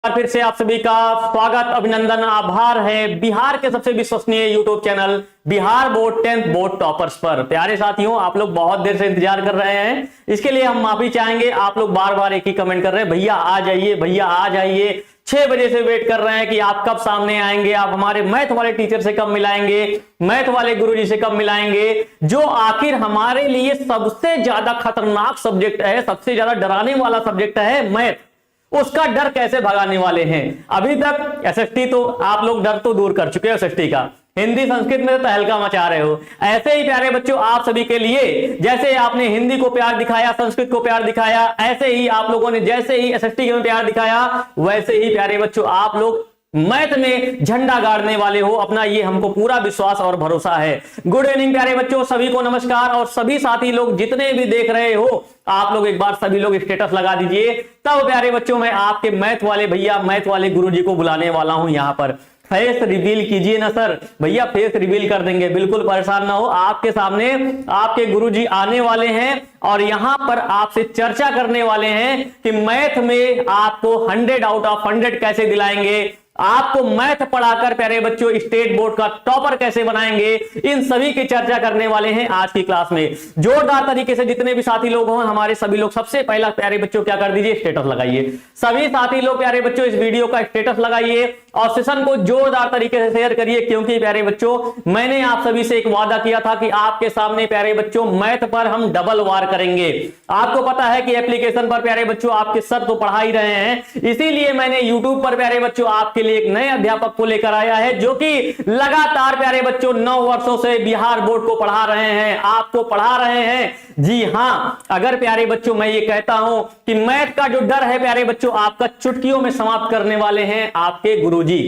फिर से आप सभी का स्वागत, अभिनंदन, आभार है बिहार के सबसे विश्वसनीय YouTube channel Bihar board 10th board toppers पर। प्यारे साथियों, आप लोग बहुत देर से इंतजार कर रहे हैं, इसके लिए हम माफी चाहेंगे। आप लोग बार बार एक ही कमेंट कर रहे हैं, भैया आ जाइए, भैया आ जाइए। 6 बजे से वेट कर रहे हैं कि आप कब सामने आएंगे, आप हमारे मैथ वाले टीचर से कब मिलाएंगे, मैथ वाले गुरुजी से कब मिलाएंगे, जो आखिर हमारे लिए सबसे ज्यादा खतरनाक सब्जेक्ट है, सबसे ज्यादा डराने वाला सब्जेक्ट है मैथ। उसका डर कैसे भगाने वाले हैं। अभी तक एसएसटी तो आप लोग डर तो दूर कर चुके हो, एसएसटी का हिंदी संस्कृत में तो तहलका मचा रहे हो। ऐसे ही प्यारे बच्चों, आप सभी के लिए जैसे आपने हिंदी को प्यार दिखाया, संस्कृत को प्यार दिखाया, ऐसे ही आप लोगों ने जैसे ही एसएसटी में प्यार दिखाया, वैसे ही प्यारे बच्चों आप लोग मैथ में झंडा गाड़ने वाले हो अपना, ये हमको पूरा विश्वास और भरोसा है। गुड इवनिंग प्यारे बच्चों, सभी को नमस्कार। और सभी साथी लोग जितने भी देख रहे हो, आप लोग एक बार सभी लोग स्टेटस लगा दीजिए। तब प्यारे बच्चों मैं आपके मैथ वाले भैया, मैथ वाले गुरुजी को बुलाने वाला हूं यहाँ पर। फेस रिवील कीजिए ना सर। भैया फेस रिवील कर देंगे, बिल्कुल परेशान ना हो। आपके सामने आपके गुरुजी आने वाले हैं और यहां पर आपसे चर्चा करने वाले हैं कि मैथ में आपको 100 आउट ऑफ 100 कैसे दिलाएंगे, आपको मैथ पढ़ाकर प्यारे बच्चों स्टेट बोर्ड का टॉपर कैसे बनाएंगे। इन सभी की चर्चा करने वाले हैं आज की क्लास में। जोरदार तरीके से जितने भी साथी लोग हों हमारे, सभी लोग सबसे पहला प्यारे बच्चों क्या कर दीजिए, स्टेटस लगाइए। सभी साथी लोग प्यारे बच्चों इस वीडियो का स्टेटस लगाइए और सेशन को जोरदार तरीके से शेयर करिए, क्योंकि प्यारे बच्चों मैंने आप सभी से एक वादा किया था कि आपके सामने प्यारे बच्चों मैथ पर हम डबल वार करेंगे। आपको पता है कि एप्लीकेशन पर प्यारे बच्चों आपके सर तो पढ़ा ही रहे हैं, इसीलिए मैंने यूट्यूब पर प्यारे बच्चों आपके लिए एक नए अध्यापक को लेकर आया है, जो कि लगातार प्यारे बच्चों 9 वर्षों से बिहार बोर्ड को पढ़ा रहे हैं, आपको पढ़ा रहे हैं। जी हां, अगर प्यारे बच्चों मैं ये कहता हूं कि मैथ का जो डर है प्यारे बच्चों आपका चुटकियों में समाप्त करने वाले हैं आपके गुरुजी।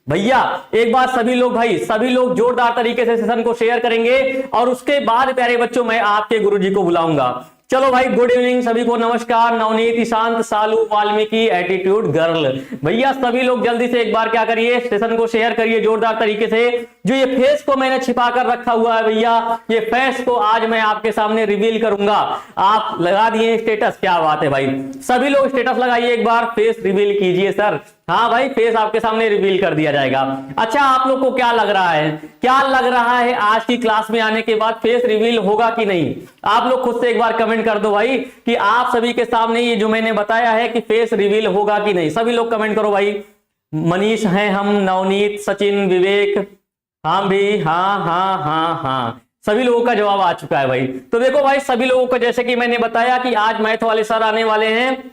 भैया एक बार सभी लोग, भाई सभी लोग जोरदार तरीके से सेशन को शेयर करेंगे और उसके बाद प्यारे बच्चों मैं आपके गुरुजी को बुलाऊंगा। चलो भाई, गुड इवनिंग, सभी को नमस्कार। नवनीत, ईशांत, सालू, वाल्मीकि, एटीट्यूड गर्ल, भैया सभी लोग जल्दी से एक बार क्या करिए, सेशन को शेयर करिए जोरदार तरीके से। जो ये फेस को मैंने छिपा कर रखा हुआ है भैया, ये फेस को आज मैं आपके सामने रिवील करूंगा। आप लगा दिए स्टेटस, क्या बात है भाई, सभी लोग स्टेटस लगाइए एक बार, फेस रिवील कीजिए सर। हाँ भाई, फेस आपके सामने रिवील कर दिया जाएगा। अच्छा, आप लोग को क्या लग रहा है, क्या लग रहा है आज की क्लास में आने के बाद फेस रिवील होगा कि नहीं? आप लोग खुद से एक बार कमेंट कर दो भाई कि आप सभी के सामने ये जो मैंने बताया है कि फेस रिवील होगा कि नहीं। सभी लोग कमेंट करो भाई। मनीष हैं हम, नवनीत, सचिन, विवेक, हाँ भी, हाँ हाँ हाँ हाँ, सभी लोगों का जवाब आ चुका है भाई। तो देखो भाई, सभी लोगों को जैसे कि मैंने बताया कि आज मैथ वाले सर आने वाले हैं,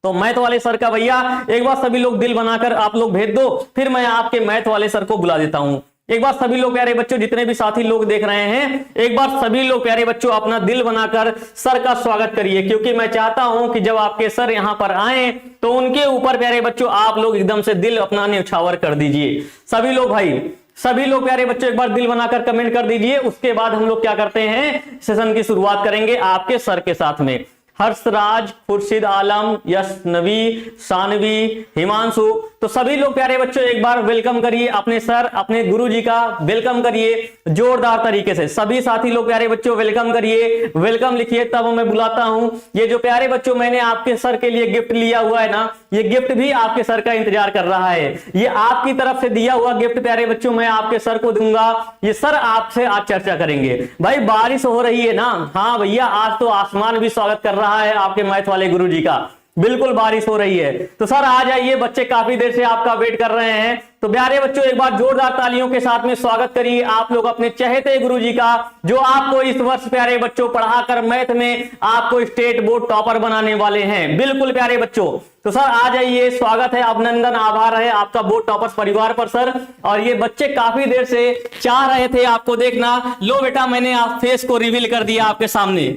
तो मैथ वाले सर का भैया एक बार सभी लोग दिल बनाकर आप लोग भेज दो, फिर मैं आपके मैथ वाले सर को बुला देता हूं। एक बार सभी लोग प्यारे बच्चों, जितने भी साथी लोग देख रहे हैं, एक बार सभी लोग प्यारे बच्चों अपना दिल बनाकर सर का स्वागत करिए, क्योंकि मैं चाहता हूं कि जब आपके सर यहां पर आए तो उनके ऊपर प्यारे बच्चों आप लोग एकदम से दिल अपना न्यौछावर कर दीजिए। सभी लोग भाई, सभी लोग प्यारे बच्चों एक बार दिल बनाकर कमेंट कर दीजिए। उसके बाद हम लोग क्या करते हैं, सेशन की शुरुआत करेंगे आपके सर के साथ में। हर्षराज, खुर्शीद आलम, यश, नवी, सानवी, हिमांशु, तो सभी लोग प्यारे बच्चों एक बार वेलकम करिए अपने सर, अपने गुरुजी का वेलकम करिए जोरदार तरीके से। सभी साथी लोग प्यारे बच्चों वेलकम करिए, वेलकम लिखिए, तब मैं बुलाता हूं। ये जो प्यारे बच्चों मैंने आपके सर के लिए गिफ्ट लिया हुआ है ना, ये गिफ्ट भी आपके सर का इंतजार कर रहा है। ये आपकी तरफ से दिया हुआ गिफ्ट प्यारे बच्चों मैं आपके सर को दूंगा। ये सर आपसे आज चर्चा करेंगे। भाई बारिश हो रही है ना? हाँ भैया, आज तो आसमान भी स्वागत कर रहा है आपके मैथ वाले गुरुजी का, बिल्कुल बारिश हो रही है। तो सर आ जाइए, बच्चे काफी देर से आपका वेट कर रहे हैं। तो प्यारे बच्चों एक बार जोरदार तालियों के साथ में स्वागत करिए आप लोग अपने चहेते गुरुजी का, जो आपको इस वर्ष प्यारे बच्चों पढ़ाकर मैथ में आपको स्टेट बोर्ड टॉपर बनाने वाले हैं। बिल्कुल प्यारे बच्चों, तो सर आ जाइए, स्वागत है, अभिनंदन, आभार है आपका बोर्ड टॉपर्स परिवार पर सर। और ये बच्चे काफी देर से चाह रहे थे आपको देखना। लो बेटा, मैंने आप फेस को रिवील कर दिया आपके सामने।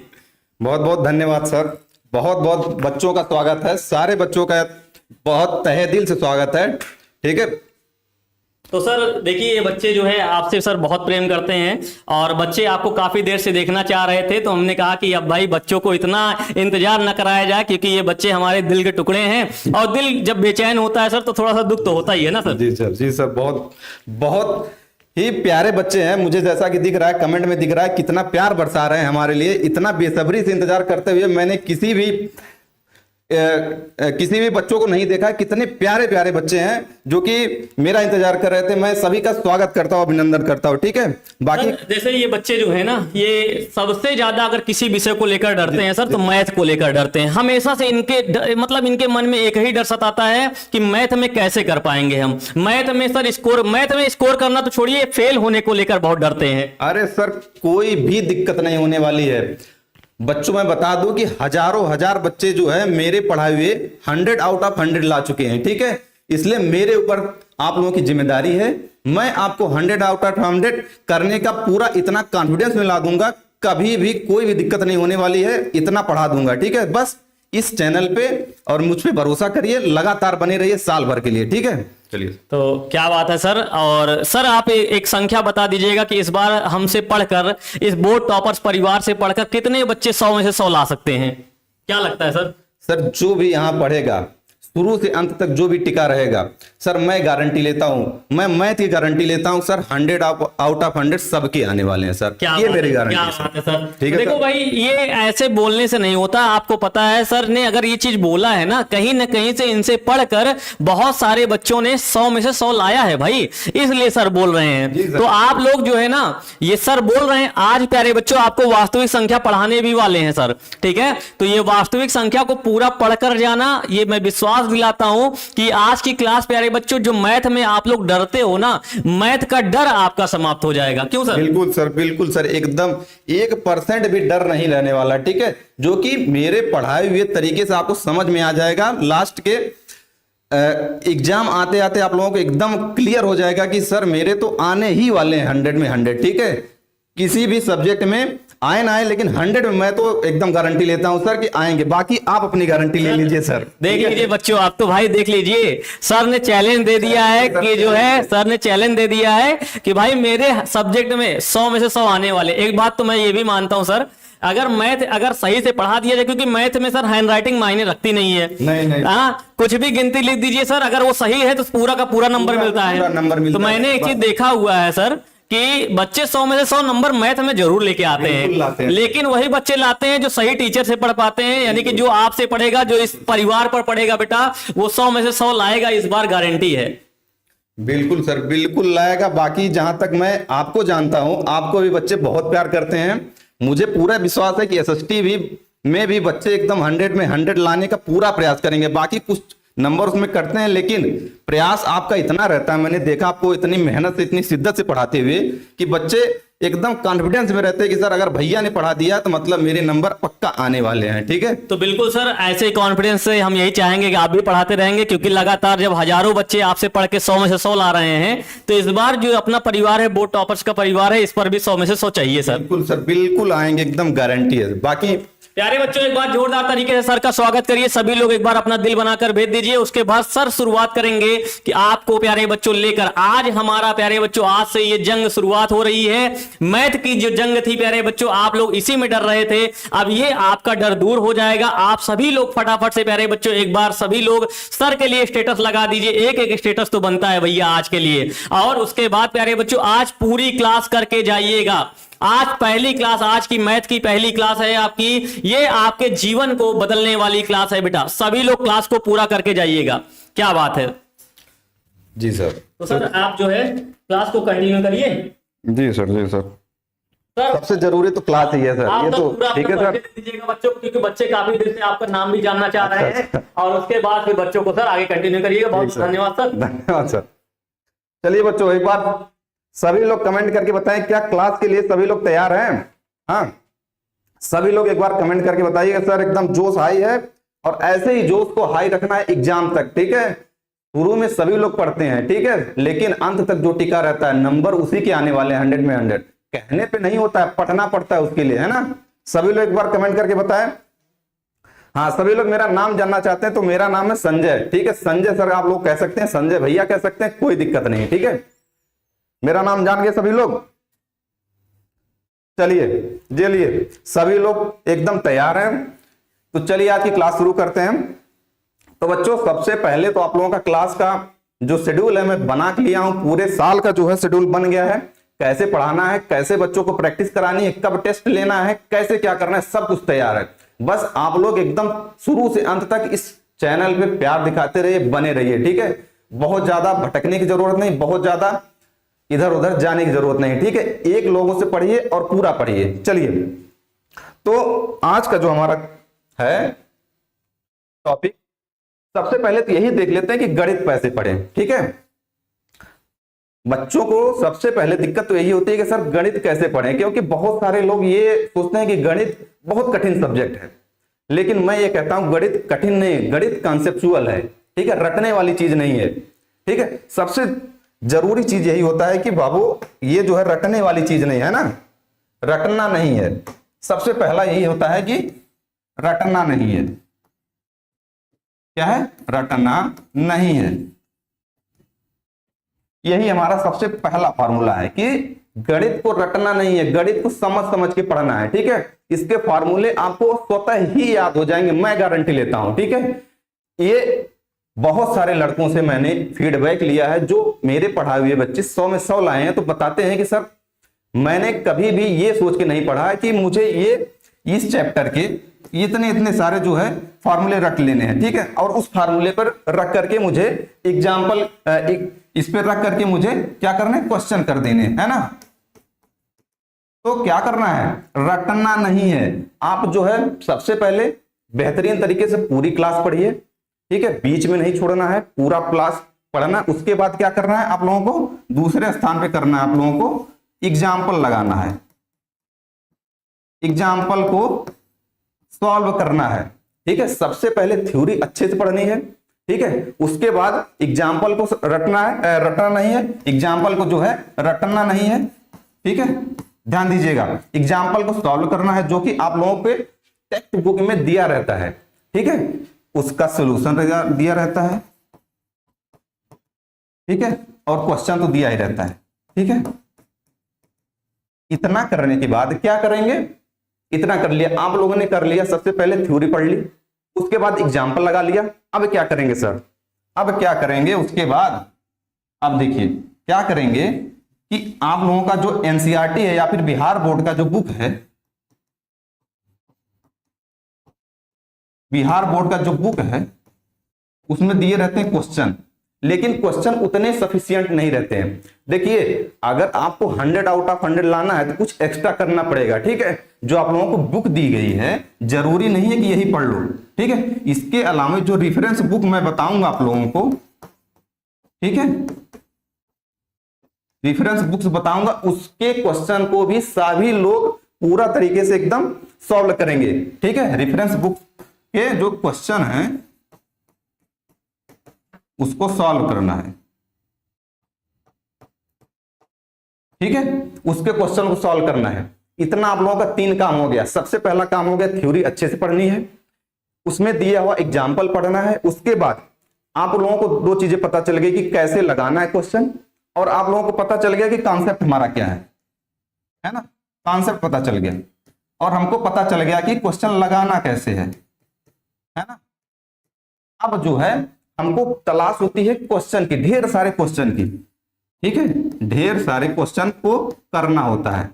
बहुत बहुत धन्यवाद सर, बहुत बहुत बच्चों का स्वागत है, सारे बच्चों का बहुत तहे दिल से स्वागत है। ठीक है, तो सर देखिए, ये बच्चे जो है आपसे सर बहुत प्रेम करते हैं और बच्चे आपको काफी देर से देखना चाह रहे थे, तो हमने कहा कि अब भाई बच्चों को इतना इंतजार न कराया जाए, क्योंकि ये बच्चे हमारे दिल के टुकड़े हैं और दिल जब बेचैन होता है सर तो थोड़ा सा दुख तो होता ही है ना सर। जी सर, जी सर, बहुत बहुत ही प्यारे बच्चे हैं। मुझे जैसा कि दिख रहा है, कमेंट में दिख रहा है कितना प्यार बरसा रहे हैं हमारे लिए। इतना बेसब्री से इंतजार करते हुए मैंने किसी भी किसी भी बच्चों को नहीं देखा है। कितने प्यारे प्यारे बच्चे हैं जो कि मेरा इंतजार कर रहे थे। मैं सभी का स्वागत करता हूं, अभिनंदन करता हूं। ठीक है, बाकी सर, जैसे ये बच्चे जो है ना, ये सबसे ज्यादा अगर किसी विषय को लेकर डरते हैं सर, तो मैथ को लेकर डरते हैं। हमेशा से मतलब इनके मन में एक ही डर सताता है कि मैथ में कैसे कर पाएंगे हम। मैथ में स्कोर करना तो छोड़िए, फेल होने को लेकर बहुत डरते हैं। अरे सर, कोई भी दिक्कत नहीं होने वाली है। बच्चों मैं बता दूं कि हजारों हजार बच्चे जो है मेरे पढ़ाए हुए 100 आउट ऑफ 100 ला चुके हैं। ठीक है, इसलिए मेरे ऊपर आप लोगों की जिम्मेदारी है। मैं आपको 100 आउट ऑफ 100 करने का पूरा इतना कॉन्फिडेंस में ला दूंगा, कभी भी कोई भी दिक्कत नहीं होने वाली है। इतना पढ़ा दूंगा। ठीक है, बस इस चैनल पे और मुझ पे भरोसा करिए, लगातार बने रहिए साल भर के लिए। ठीक है, चलिए। तो क्या बात है सर। और सर आप एक संख्या बता दीजिएगा कि इस बार हमसे पढ़कर, इस बोर्ड टॉपर्स परिवार से पढ़कर कितने बच्चे 100 में से 100 ला सकते हैं? क्या लगता है सर? सर, जो भी यहां पढ़ेगा, शुरू से अंत तक जो भी टिका रहेगा, सर मैं गारंटी लेता हूं, मैं मैथ की गारंटी लेता हूं सर, 100 आउट ऑफ 100 सबके आने वाले हैं सर। ये मेरी गारंटी है सर। ठीक है, देखो भाई, ये ऐसे बोलने से नहीं होता। आपको पता है सर ने अगर ये चीज बोला है ना कहीं से इनसे पढ़कर बहुत सारे बच्चों ने 100 में से 100 लाया है भाई, इसलिए सर बोल रहे हैं। तो आप लोग जो है ना, ये सर बोल रहे हैं आज प्यारे बच्चों आपको वास्तविक संख्या पढ़ाने भी वाले हैं सर। ठीक है, तो ये वास्तविक संख्या को पूरा पढ़कर जाना, ये मैं विश्वास दिलाता हूं कि आज की क्लास प्यारे बच्चों, जो मैथ में आप लोग डरते हो ना, मैथ का डर आपका समाप्त हो जाएगा। क्यों सर? बिल्कुल सर, बिल्कुल सर, एकदम 1% भी डर नहीं रहने वाला। ठीक है, जो कि मेरे पढ़ाए हुए तरीके से आपको समझ में आ जाएगा। लास्ट के एग्जाम आते आते आप लोगों को एकदम क्लियर हो जाएगा कि सर मेरे तो आने ही वाले हैं 100 में 100। ठीक है, किसी भी सब्जेक्ट में आए ना आए, लेकिन 100 में मैं तो एकदम गारंटी लेता हूं सर कि आएंगे। बाकी आप अपनी गारंटी ले लीजिए सर। देख लीजिए बच्चों, आप तो भाई देख लीजिए, सर ने चैलेंज दे दिया है कि जो है, सर ने चैलेंज दे दिया है कि भाई मेरे सब्जेक्ट में 100 में से 100 आने वाले। एक बात तो मैं ये भी मानता हूं सर, अगर मैथ अगर सही से पढ़ा दिया जाए, क्योंकि मैथ में सर हैंड राइटिंग मायने रखती नहीं है। नहीं। कुछ भी गिनती लिख दीजिए सर, अगर वो सही है तो पूरा का पूरा नंबर मिलता है। तो मैंने एक चीज देखा हुआ है सर कि बच्चे 100 में से 100 नंबर मैथ में जरूर लेके आते हैं, लेकिन वही बच्चे लाते हैं जो सही टीचर से पढ़ पाते हैं। यानी कि जो आपसे पढ़ेगा, जो इस परिवार पर पढ़ेगा बेटा, वो 100 में से 100 लाएगा, इस बार गारंटी है। बिल्कुल सर, बिल्कुल लाएगा। बाकी जहां तक मैं आपको जानता हूं, आपको भी बच्चे बहुत प्यार करते हैं। मुझे पूरा विश्वास है कि एसएसटी भी में भी बच्चे एकदम 100 में 100 लाने का पूरा प्रयास करेंगे। बाकी कुछ नंबर उसमें करते हैं, लेकिन प्रयास आपका इतना रहता है, मैंने देखा आपको इतनी मेहनत से, इतनी शिद्दत से पढ़ाते हुए कि बच्चे एकदम कॉन्फिडेंस में रहते हैं कि सर अगर भैया ने पढ़ा दिया तो मतलब मेरे नंबर पक्का आने वाले हैं। ठीक है, तो बिल्कुल सर, ऐसे ही कॉन्फिडेंस से हम यही चाहेंगे कि आप भी पढ़ाते रहेंगे, क्योंकि लगातार जब हजारों बच्चे आपसे पढ़ के 100 में से 100 ला रहे हैं, तो इस बार जो अपना परिवार है, बोर्ड टॉपर्स का परिवार है, इस पर भी 100 में से 100 चाहिए सर। बिल्कुल सर, बिल्कुल आएंगे, एकदम गारंटी है। बाकी प्यारे बच्चों, एक बार जोरदार तरीके से सर का स्वागत करिए। सभी लोग एक बार अपना दिल बनाकर भेज दीजिए। उसके बाद सर शुरुआत करेंगे कि आपको प्यारे बच्चों लेकर, आज हमारा प्यारे बच्चों, आज से ये जंग शुरुआत हो रही है। मैथ की जो जंग थी प्यारे बच्चों, आप लोग इसी में डर रहे थे, अब ये आपका डर दूर हो जाएगा। आप सभी लोग फटाफट से प्यारे बच्चों एक बार सभी लोग सर के लिए स्टेटस लगा दीजिए। एक स्टेटस तो बनता है भैया आज के लिए। और उसके बाद प्यारे बच्चों, आज पूरी क्लास करके जाइएगा। आज पहली क्लास, आज की मैथ की पहली क्लास है आपकी, ये आपके जीवन को बदलने वाली क्लास है बेटा। सभी लोग क्लास को पूरा करके जाइएगा। क्या बात है? जी सर। तो सर आप जो है क्लास को कंटिन्यू करिए। जी सर, जी सर। सर सबसे जरूरी तो क्लास ही है सर। ये तो ठीक है सर, दीजिएगा बच्चों को, क्योंकि बच्चे काफी देर से आपका नाम भी जानना चाह रहे हैं। और उसके बाद फिर बच्चों को सर आगे कंटिन्यू करिएगा। बहुत धन्यवाद सर। धन्यवाद सर। चलिए बच्चों, एक बार सभी लोग कमेंट करके बताएं, क्या क्लास के लिए सभी लोग तैयार हैं? हाँ, सभी लोग एक बार कमेंट करके बताइएगा सर एकदम जोश हाई है, और ऐसे ही जोश को हाई रखना है एग्जाम तक। ठीक है, शुरू में सभी लोग पढ़ते हैं, ठीक है, लेकिन अंत तक जो टिका रहता है, नंबर उसी के आने वाले हैं 100 में 100। कहने पे नहीं होता है, पढ़ना पड़ता है उसके लिए, है ना। सभी लोग एक बार कमेंट करके बताएं। हाँ, सभी लोग मेरा नाम जानना चाहते हैं, तो मेरा नाम है संजय। ठीक है, संजय सर आप लोग कह सकते हैं, संजय भैया कह सकते हैं, कोई दिक्कत नहीं। ठीक है, मेरा नाम जान गए सभी लोग। चलिए सभी लोग एकदम तैयार हैं, तो चलिए आज की क्लास शुरू करते हैं। तो बच्चों, सबसे पहले तो आप लोगों का क्लास का जो शेड्यूल है मैं बना के लिया हूं। पूरे साल का जो है शेड्यूल बन गया है, कैसे पढ़ाना है, कैसे बच्चों को प्रैक्टिस करानी है, कब टेस्ट लेना है, कैसे क्या करना है, सब कुछ तैयार है। बस आप लोग एकदम शुरू से अंत तक इस चैनल पे प्यार दिखाते रहिए, बने रहिए, ठीक है। बहुत ज्यादा भटकने की जरूरत नहीं, बहुत ज्यादा इधर उधर जाने की जरूरत नहीं, ठीक है। एक लोगों से पढ़िए और पूरा पढ़िए। चलिए, तो आज का जो हमारा है टॉपिक, सबसे पहले तो यही देख लेते हैं कि गणित कैसे पढ़ें, ठीक है। बच्चों को सबसे पहले दिक्कत तो यही होती है कि सर गणित कैसे पढ़ें, क्योंकि बहुत सारे लोग ये सोचते हैं कि गणित बहुत कठिन सब्जेक्ट है। लेकिन मैं ये कहता हूं गणित कठिन नहीं, गणित कॉन्सेप्चुअल है, ठीक है, रटने वाली चीज नहीं है, ठीक है। सबसे जरूरी चीज यही होता है कि बाबू ये जो है रटने वाली चीज नहीं है ना, रटना नहीं है। सबसे पहला यही होता है कि रटना नहीं है। क्या है? रटना नहीं है। यही हमारा सबसे पहला फार्मूला है कि गणित को रटना नहीं है, गणित को समझ समझ के पढ़ना है, ठीक है। इसके फार्मूले आपको स्वतः ही याद हो जाएंगे, मैं गारंटी लेता हूं, ठीक है। ये बहुत सारे लड़कों से मैंने फीडबैक लिया है, जो मेरे पढ़ाए हुए बच्चे 100 में 100 लाए हैं, तो बताते हैं कि सर मैंने कभी भी ये सोच के नहीं पढ़ा है कि मुझे ये इस चैप्टर के इतने इतने सारे जो है फार्मूले रट लेने हैं, ठीक है, और उस फार्मूले पर रख करके मुझे एग्जाम्पल इस पर रख करके मुझे क्या करना है, क्वेश्चन कर देने, है ना। तो क्या करना है, रटना नहीं है। आप जो है सबसे पहले बेहतरीन तरीके से पूरी क्लास पढ़िए, ठीक है, बीच में नहीं छोड़ना है, पूरा क्लास पढ़ना। उसके बाद क्या करना है, आप लोगों को दूसरे स्थान पे करना है, आप लोगों को एग्जाम्पल लगाना है, एग्जाम्पल को सॉल्व करना है, ठीक है। सबसे पहले थ्योरी अच्छे से पढ़नी है, ठीक है, उसके बाद एग्जाम्पल को रटना है, रटना नहीं है, एग्जाम्पल को जो है रटना नहीं है, ठीक है। ध्यान दीजिएगा, एग्जाम्पल को सॉल्व करना है, जो कि आप लोगों के टेक्स्ट बुक में दिया रहता है, ठीक है, उसका सोल्यूशन दिया रहता है, ठीक है, और क्वेश्चन तो दिया ही रहता है, ठीक है। इतना करने के बाद क्या करेंगे, इतना कर लिया आप लोगों ने, कर लिया, सबसे पहले थ्योरी पढ़ ली, उसके बाद एग्जाम्पल लगा लिया। अब क्या करेंगे सर, अब क्या करेंगे उसके बाद, अब देखिए क्या करेंगे कि आप लोगों का जो एनसीईआरटी है या फिर बिहार बोर्ड का जो बुक है, बिहार बोर्ड का जो बुक है उसमें दिए रहते हैं क्वेश्चन, लेकिन क्वेश्चन उतने सफिशिएंट नहीं रहते हैं। देखिए अगर आपको 100 आउट ऑफ 100 लाना है तो कुछ एक्स्ट्रा करना पड़ेगा, ठीक है। जो आप लोगों को बुक दी गई है जरूरी नहीं है कि यही पढ़ लो, ठीक है। इसके अलावा जो रेफरेंस बुक मैं बताऊंगा आप लोगों को, ठीक है, रेफरेंस बुक्स बताऊंगा, उसके क्वेश्चन को भी सभी लोग पूरा तरीके से एकदम सॉल्व करेंगे, ठीक है। रेफरेंस बुक के जो क्वेश्चन है उसको सॉल्व करना है, ठीक है, उसके क्वेश्चन को सॉल्व करना है। इतना आप लोगों का 3 काम हो गया। सबसे पहला काम हो गया थ्योरी अच्छे से पढ़नी है, उसमें दिया हुआ एग्जाम्पल पढ़ना है। उसके बाद आप लोगों को 2 चीजें पता चल गई कि कैसे लगाना है क्वेश्चन, और आप लोगों को पता चल गया कि कॉन्सेप्ट हमारा क्या है ना, कॉन्सेप्ट पता चल गया, और हमको पता चल गया कि क्वेश्चन लगाना कैसे है ना। अब जो है हमको तलाश होती है क्वेश्चन की, ढेर सारे क्वेश्चन की, ठीक है, ढेर सारे क्वेश्चन को करना होता है,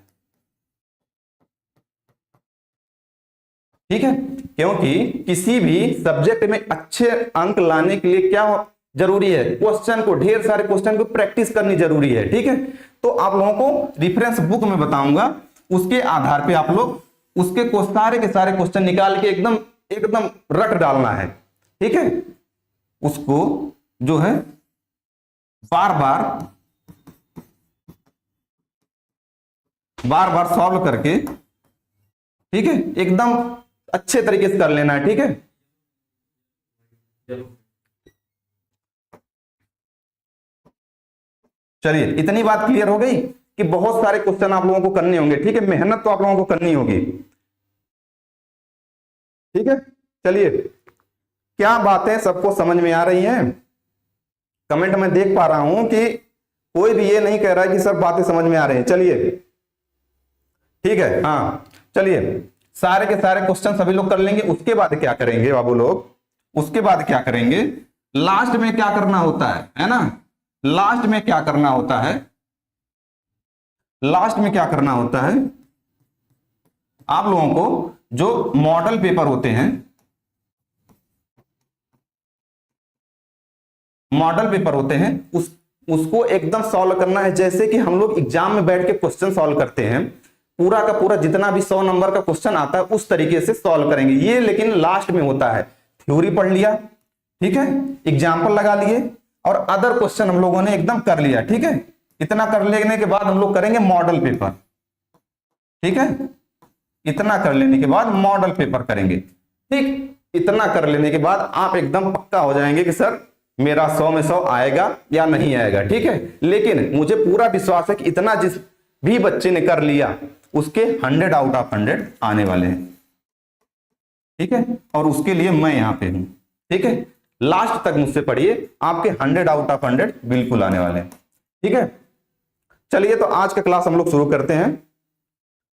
ठीक है। क्योंकि किसी भी सब्जेक्ट में अच्छे अंक लाने के लिए क्या जरूरी है, क्वेश्चन को, ढेर सारे क्वेश्चन को प्रैक्टिस करनी जरूरी है, ठीक है। तो आप लोगों को रेफरेंस बुक में बताऊंगा, उसके आधार पे आप लोग उसके सारे के सारे क्वेश्चन निकाल के एकदम एकदम रट डालना है, ठीक है। उसको जो है बार बार सॉल्व करके, ठीक है, एकदम अच्छे तरीके से कर लेना है, ठीक है। चलिए इतनी बात क्लियर हो गई कि बहुत सारे क्वेश्चन आप लोगों को करने होंगे, ठीक है, मेहनत तो आप लोगों को करनी होगी, ठीक है। चलिए क्या बातें सबको समझ में आ रही हैं? कमेंट में देख पा रहा हूं कि कोई भी ये नहीं कह रहा है कि सब बातें समझ में आ रही हैं। चलिए ठीक है, हाँ चलिए सारे के सारे क्वेश्चन सभी लोग कर लेंगे। उसके बाद क्या करेंगे बाबू लोग, उसके बाद क्या करेंगे, लास्ट में क्या करना होता है ना, लास्ट में क्या करना होता है, लास्ट में क्या करना होता है, आप लोगों को जो मॉडल पेपर होते हैं, मॉडल पेपर होते हैं उसको एकदम सॉल्व करना है। जैसे कि हम लोग एग्जाम में बैठ के क्वेश्चन सॉल्व करते हैं, पूरा का पूरा जितना भी 100 नंबर का क्वेश्चन आता है उस तरीके से सॉल्व करेंगे। ये लेकिन लास्ट में होता है, थ्योरी पढ़ लिया, ठीक है, एग्जाम्पल लगा लिए और अदर क्वेश्चन हम लोगों ने एकदम कर लिया, ठीक है। इतना कर लेने के बाद हम लोग करेंगे मॉडल पेपर, ठीक है। इतना कर लेने के बाद मॉडल पेपर करेंगे, ठीक। इतना कर लेने के बाद आप एकदम पक्का हो जाएंगे कि सर मेरा 100 में 100 आएगा या नहीं आएगा, ठीक है। लेकिन मुझे पूरा विश्वास है कि इतना जिस भी बच्चे ने कर लिया उसके 100 आउट ऑफ 100 आने वाले हैं, ठीक है। और उसके लिए मैं यहां पे हूं, ठीक है। लास्ट तक मुझसे पढ़िए, आपके 100 आउट ऑफ 100 बिल्कुल आने वाले हैं, ठीक है। चलिए तो आज का क्लास हम लोग शुरू करते हैं।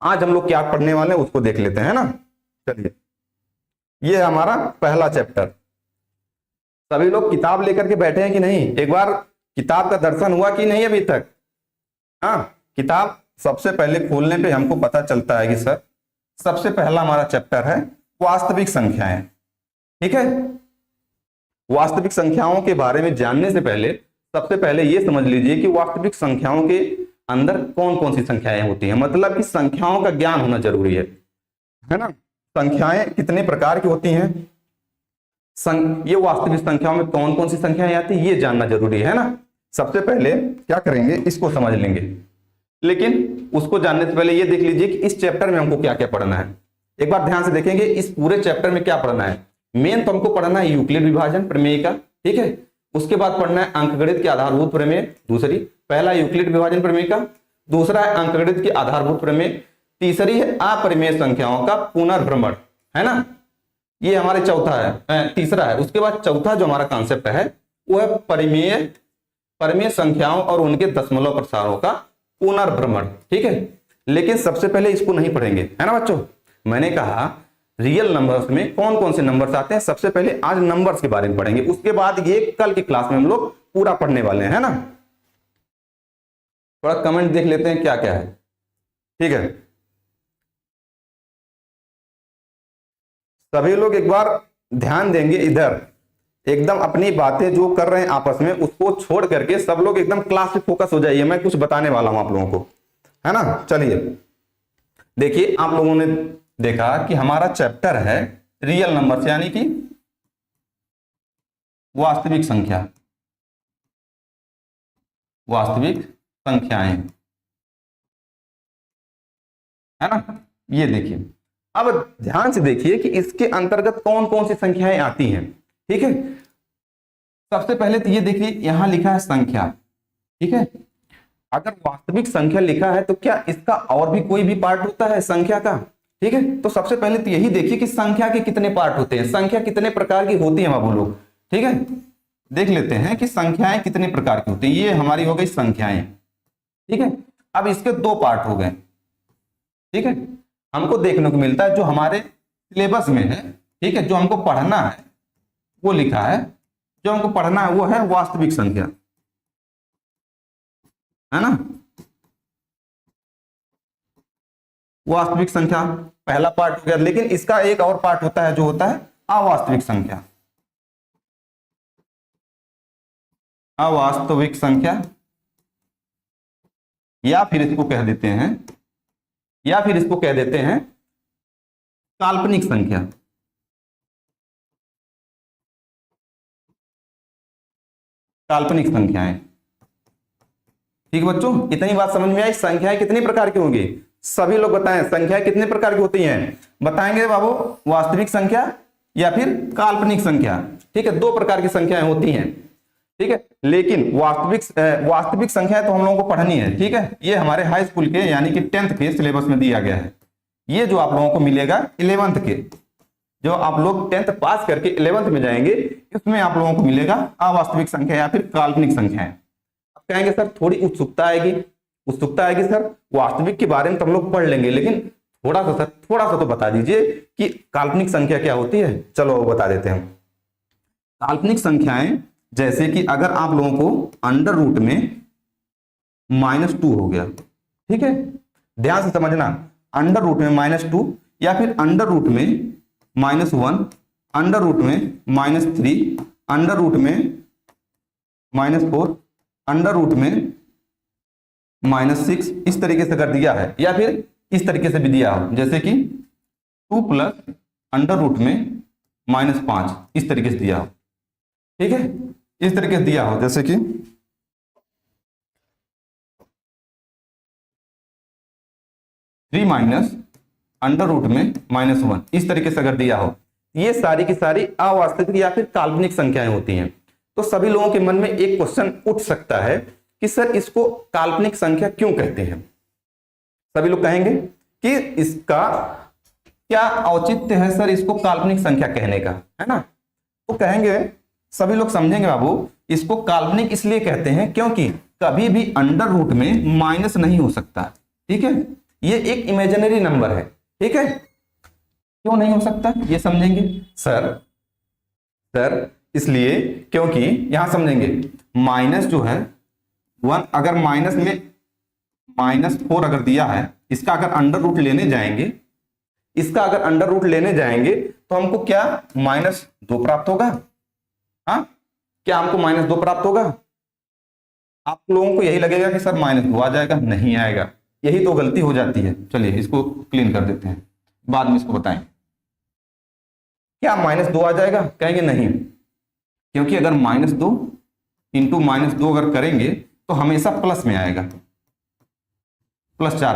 आज हम लोग क्या पढ़ने वाले हैं उसको देख लेते हैं ना। चलिए, ये हमारा पहला चैप्टर। सभी लोग किताब लेकर के बैठे हैं कि नहीं? एक बार किताब का दर्शन हुआ कि नहीं अभी तक? हाँ, किताब सबसे पहले खोलने पे हमको पता चलता है कि सर सबसे पहला हमारा चैप्टर है वास्तविक संख्याएं, ठीक है। वास्तविक संख्याओं के बारे में जानने से पहले सबसे पहले यह समझ लीजिए कि वास्तविक संख्याओं के अंदर कौन कौन सी संख्याएं होती हैं। मतलब कि संख्याओं का ज्ञान होना जरूरी है ना। संख्याएं कितने प्रकार की होती हैं, ये वास्तविक संख्याओं में कौन कौन सी संख्याएं आती है, ये जानना जरूरी है ना। सबसे पहले क्या करेंगे, इसको समझ लेंगे। लेकिन उसको जानने से पहले ये देख लीजिए कि इस चैप्टर में हमको क्या क्या पढ़ना है। एक बार ध्यान से देखेंगे इस पूरे चैप्टर में क्या पढ़ना है। मेन तो हमको पढ़ना है यूक्लिड विभाजन प्रमेय का, ठीक है। उसके बाद पढ़ना है अंकगणित के आधारभूत प्रमेय, दूसरी, पहला यूक्लिड विभाजन प्रमेय का, दूसरा है अंकगणित के आधारभूत प्रमेय, तीसरी है अपरिमेय संख्याओं का पुनर्भ्रमण, है ना। ये हमारे चौथा है, तीसरा है। उसके बाद चौथा जो हमारा कॉन्सेप्ट है वो है परिमेय संख्याओं और उनके दशमलव प्रसारों का पुनर्भ्रमण, ठीक है। लेकिन सबसे पहले इसको नहीं पढ़ेंगे, है ना बच्चों। मैंने कहा रियल नंबर्स में कौन कौन से नंबर्स आते हैं, सबसे पहले आज नंबर्स के बारे में पढ़ेंगे। उसके बाद ये कल की क्लास में हम लोग पूरा पढ़ने वाले हैं ना। थोड़ा कमेंट देख लेते हैं क्या क्या है, ठीक है। सभी लोग एक बार ध्यान देंगे इधर, एकदम अपनी बातें जो कर रहे हैं आपस में उसको छोड़ करके सब लोग एकदम क्लास पे फोकस हो जाइए। मैं कुछ बताने वाला हूं आप लोगों को, है ना। चलिए देखिए, आप लोगों ने देखा कि हमारा चैप्टर है रियल नंबर्स, यानी कि वास्तविक संख्या, वास्तविक संख्याएं, है ना। ये देखिए, अब ध्यान से देखिए कि इसके अंतर्गत कौन कौन सी संख्याएं आती हैं, ठीक है। सबसे पहले तो ये देखिए यहां लिखा है संख्या, ठीक है। अगर वास्तविक संख्या लिखा है तो क्या इसका और भी कोई भी पार्ट होता है संख्या का, ठीक है। तो सबसे पहले तो यही देखिए कि संख्या के कितने पार्ट होते हैं, संख्या कितने प्रकार की होती है बाबू लोग, ठीक है। देख लेते हैं कि संख्याएं कितने प्रकार की होती है। ये हमारी हो गई संख्याएं, ठीक है। अब इसके दो पार्ट हो गए, ठीक है। हमको देखने को मिलता है जो हमारे सिलेबस में है, ठीक है, जो हमको पढ़ना है वो लिखा है, जो हमको पढ़ना है वो है वास्तविक संख्या, है ना। वास्तविक संख्या पहला पार्ट हो गया। लेकिन इसका एक और पार्ट होता है जो होता है अवास्तविक संख्या, अवास्तविक संख्या, या फिर इसको कह देते हैं काल्पनिक संख्या, काल्पनिक संख्याएं, ठीक है बच्चों। इतनी बात समझ में आई। संख्याएं कितने प्रकार की होंगी, सभी लोग बताएं संख्याएं कितने प्रकार की होती हैं। बताएंगे बाबू, वास्तविक संख्या या फिर काल्पनिक संख्या, ठीक है। दो प्रकार की संख्याएं होती हैं, ठीक है। लेकिन वास्तविक संख्याएं तो हम लोगों को पढ़नी है, ठीक है। ये हमारे हाई स्कूल के यानी कि 10th के सिलेबस में दिया गया है। ये जो आप लोगों को मिलेगा 11th के, जो आप लोग 10th पास करके 11th में जाएंगे, इसमें आप लोगों को मिलेगा अवास्तविक संख्या या फिर काल्पनिक संख्याएं। अब कहेंगे सर थोड़ी उत्सुकता आएगी सर वास्तविक के बारे में तो हम लोग पढ़ लेंगे, लेकिन थोड़ा सा तो बता दीजिए कि काल्पनिक संख्या क्या होती है। चलो बता देते हैं। काल्पनिक संख्याएं जैसे कि अगर आप लोगों को अंडर रूट में -2 हो गया, ठीक है, ध्यान से समझना। अंडर रूट में -2 या फिर अंडर रूट में -1, अंडर रूट में -3, अंडर रूट में -4, अंडर रूट में -6, इस तरीके से अगर दिया है, या फिर इस तरीके से भी दिया हो, जैसे कि 2 प्लस अंडर रूट में -5, इस तरीके से दिया हो। ठीक है, इस तरीके से दिया हो, जैसे कि 3 माइनस अंडर रूट में -1, इस तरीके से अगर दिया हो, ये सारी की सारी अवास्तविक या फिर काल्पनिक संख्याएं होती हैं। तो सभी लोगों के मन में एक क्वेश्चन उठ सकता है कि सर इसको काल्पनिक संख्या क्यों कहते हैं। सभी लोग कहेंगे कि इसका क्या औचित्य है सर इसको काल्पनिक संख्या कहने का, है ना। तो कहेंगे, सभी लोग समझेंगे बाबू, इसको काल्पनिक इसलिए कहते हैं क्योंकि कभी भी अंडर रूट में माइनस नहीं हो सकता। ठीक है, ये एक इमेजिनरी नंबर है। ठीक है, क्यों नहीं हो सकता ये समझेंगे सर इसलिए क्योंकि यहां समझेंगे माइनस जो है 1, अगर माइनस में -4 अगर दिया है, इसका अगर अंडर रूट लेने जाएंगे, इसका अगर अंडर रूट लेने जाएंगे तो हमको क्या -2 प्राप्त होगा। हाँ, क्या हमको -2 प्राप्त होगा। आप लोगों को यही लगेगा कि सर -2 आ जाएगा, नहीं आएगा। यही तो गलती हो जाती है। चलिए इसको क्लीन कर देते हैं, बाद में इसको बताएं। क्या -2 आ जाएगा, कहेंगे नहीं, क्योंकि अगर -2 इंटू -2 अगर करेंगे तो हमेशा प्लस में आएगा, +4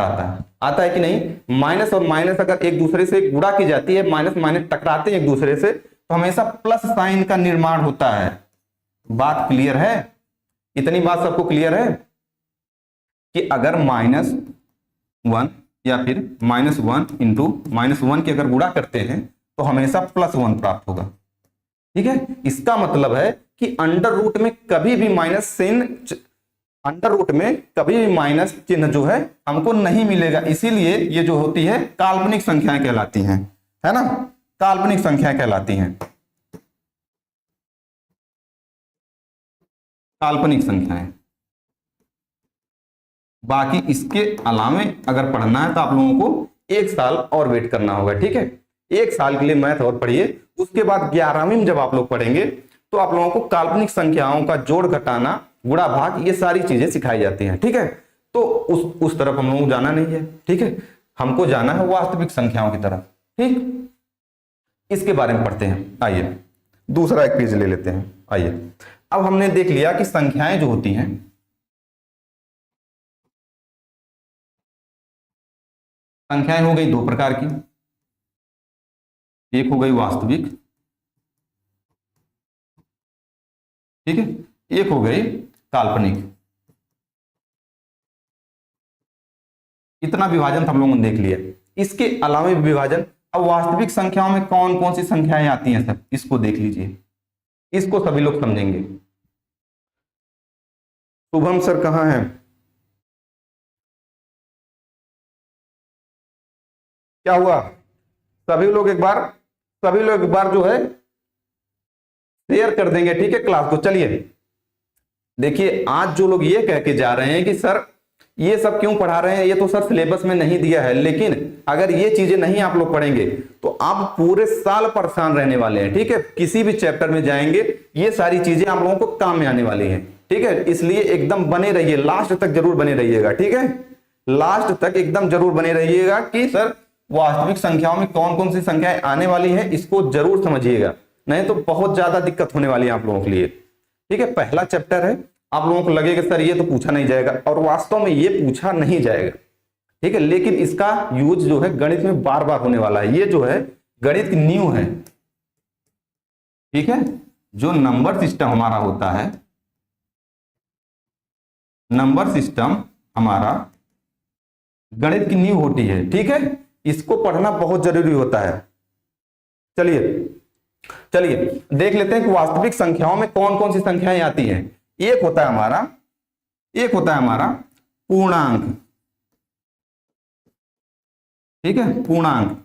आता है कि नहीं। माइनस और माइनस अगर एक दूसरे से गुणा की जाती है, माइनस माइनस टकराते हैं एक दूसरे से, तो हमेशा प्लस साइन का निर्माण होता है। बात क्लियर है, इतनी बात सबको क्लियर है कि अगर -1 या फिर -1 इंटू -1 की अगर गुणा करते हैं तो हमेशा +1 प्राप्त होगा। ठीक है, इसका मतलब है कि अंडर रूट में कभी भी माइनस चिन्ह जो है हमको नहीं मिलेगा। इसीलिए ये जो होती है काल्पनिक संख्याएं कहलाती हैं, है ना, काल्पनिक संख्याएं कहलाती हैं, काल्पनिक संख्याएं। बाकी इसके अलावे अगर पढ़ना है तो आप लोगों को 1 साल और वेट करना होगा। ठीक है, 1 साल के लिए मैथ और पढ़िए, उसके बाद 11वीं में जब आप लोग पढ़ेंगे तो आप लोगों को काल्पनिक संख्याओं का जोड़ घटाना, गुणा भाग, ये सारी चीजें सिखाई जाती हैं। ठीक है, तो उस तरफ हम लोगों को जाना नहीं है। ठीक है, हमको जाना है वास्तविक संख्याओं की तरफ। ठीक, इसके बारे में पढ़ते हैं। आइए दूसरा एक पेज ले लेते हैं। आइए, अब हमने देख लिया कि संख्याएं जो होती हैं, संख्याएं हो गई 2 प्रकार की, एक हो गई वास्तविक, ठीक है, एक हो गई काल्पनिक। इतना विभाजन हम लोगों ने देख लिया। इसके अलावा भी विभाजन, अब वास्तविक संख्याओं में कौन कौन सी संख्याएं आती हैं सर, इसको देख लीजिए, इसको सभी लोग समझेंगे। शुभम सर कहां है, क्या हुआ, सभी लोग एक बार जो है शेयर कर देंगे। ठीक है, क्लास को। चलिए देखिए, आज जो लोग ये कह के जा रहे हैं कि सर ये सब क्यों पढ़ा रहे हैं, ये तो सर सिलेबस में नहीं दिया है, लेकिन अगर ये चीजें नहीं आप लोग पढ़ेंगे तो आप पूरे साल परेशान रहने वाले हैं। ठीक है, किसी भी चैप्टर में जाएंगे ये सारी चीजें आप लोगों को काम में आने वाली हैं। ठीक है, इसलिए एकदम बने रहिए, लास्ट तक जरूर बने रहिएगा। ठीक है, लास्ट तक एकदम जरूर बने रहिएगा कि सर वास्तविक संख्याओं में कौन कौन सी संख्याएं आने वाली है, इसको जरूर समझिएगा, नहीं तो बहुत ज्यादा दिक्कत होने वाली है आप लोगों के लिए। ठीक है, पहला चैप्टर है, आप लोगों को लगेगा सर ये तो पूछा नहीं जाएगा, और वास्तव में ये पूछा नहीं जाएगा। ठीक है, लेकिन इसका यूज जो है गणित में बार बार होने वाला है। ये जो है गणित की नींव है। ठीक है, जो नंबर सिस्टम हमारा होता है, नंबर सिस्टम हमारा गणित की नींव होती है। ठीक है, इसको पढ़ना बहुत जरूरी होता है। चलिए देख लेते हैं कि वास्तविक संख्याओं में कौन कौन सी संख्याएं आती हैं। एक होता है हमारा पूर्णांक। ठीक है, पूर्णांक।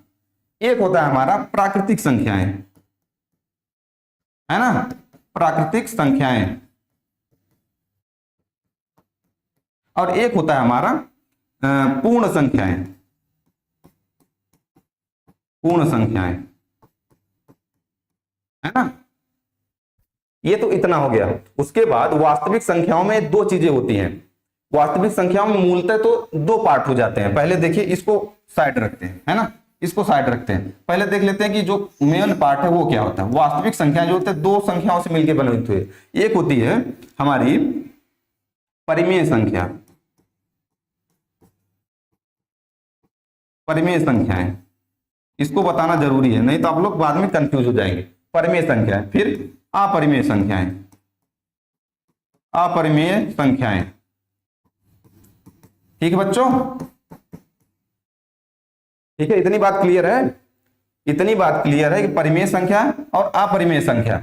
एक होता है हमारा प्राकृतिक संख्याएं, है ना, प्राकृतिक संख्याएं। और एक होता है हमारा पूर्ण संख्याएं। पूर्ण संख्याएं, है ना। ये तो इतना हो गया। उसके बाद वास्तविक संख्याओं में दो चीजें होती हैं। वास्तविक संख्याओं में मूलतः तो दो पार्ट हो जाते हैं। पहले देखिए, इसको साइड रखते हैं, है ना, इसको साइड रखते हैं। पहले देख लेते हैं कि जो मेन पार्ट है वो क्या होता है। वास्तविक संख्या जो होते हैं दो संख्याओं से मिलकर बने हुए। एक होती है हमारी परिमेय संख्या, परिमेय संख्याएं, इसको बताना जरूरी है, नहीं तो आप लोग बाद में कंफ्यूज हो जाएंगे। परिमेय संख्याएं, फिर अपरिमेय संख्याएं, अपरिमेय संख्याएं। ठीक है बच्चों, ठीक है, इतनी बात क्लियर है, इतनी बात क्लियर है कि परिमेय संख्या और अपरिमेय संख्या।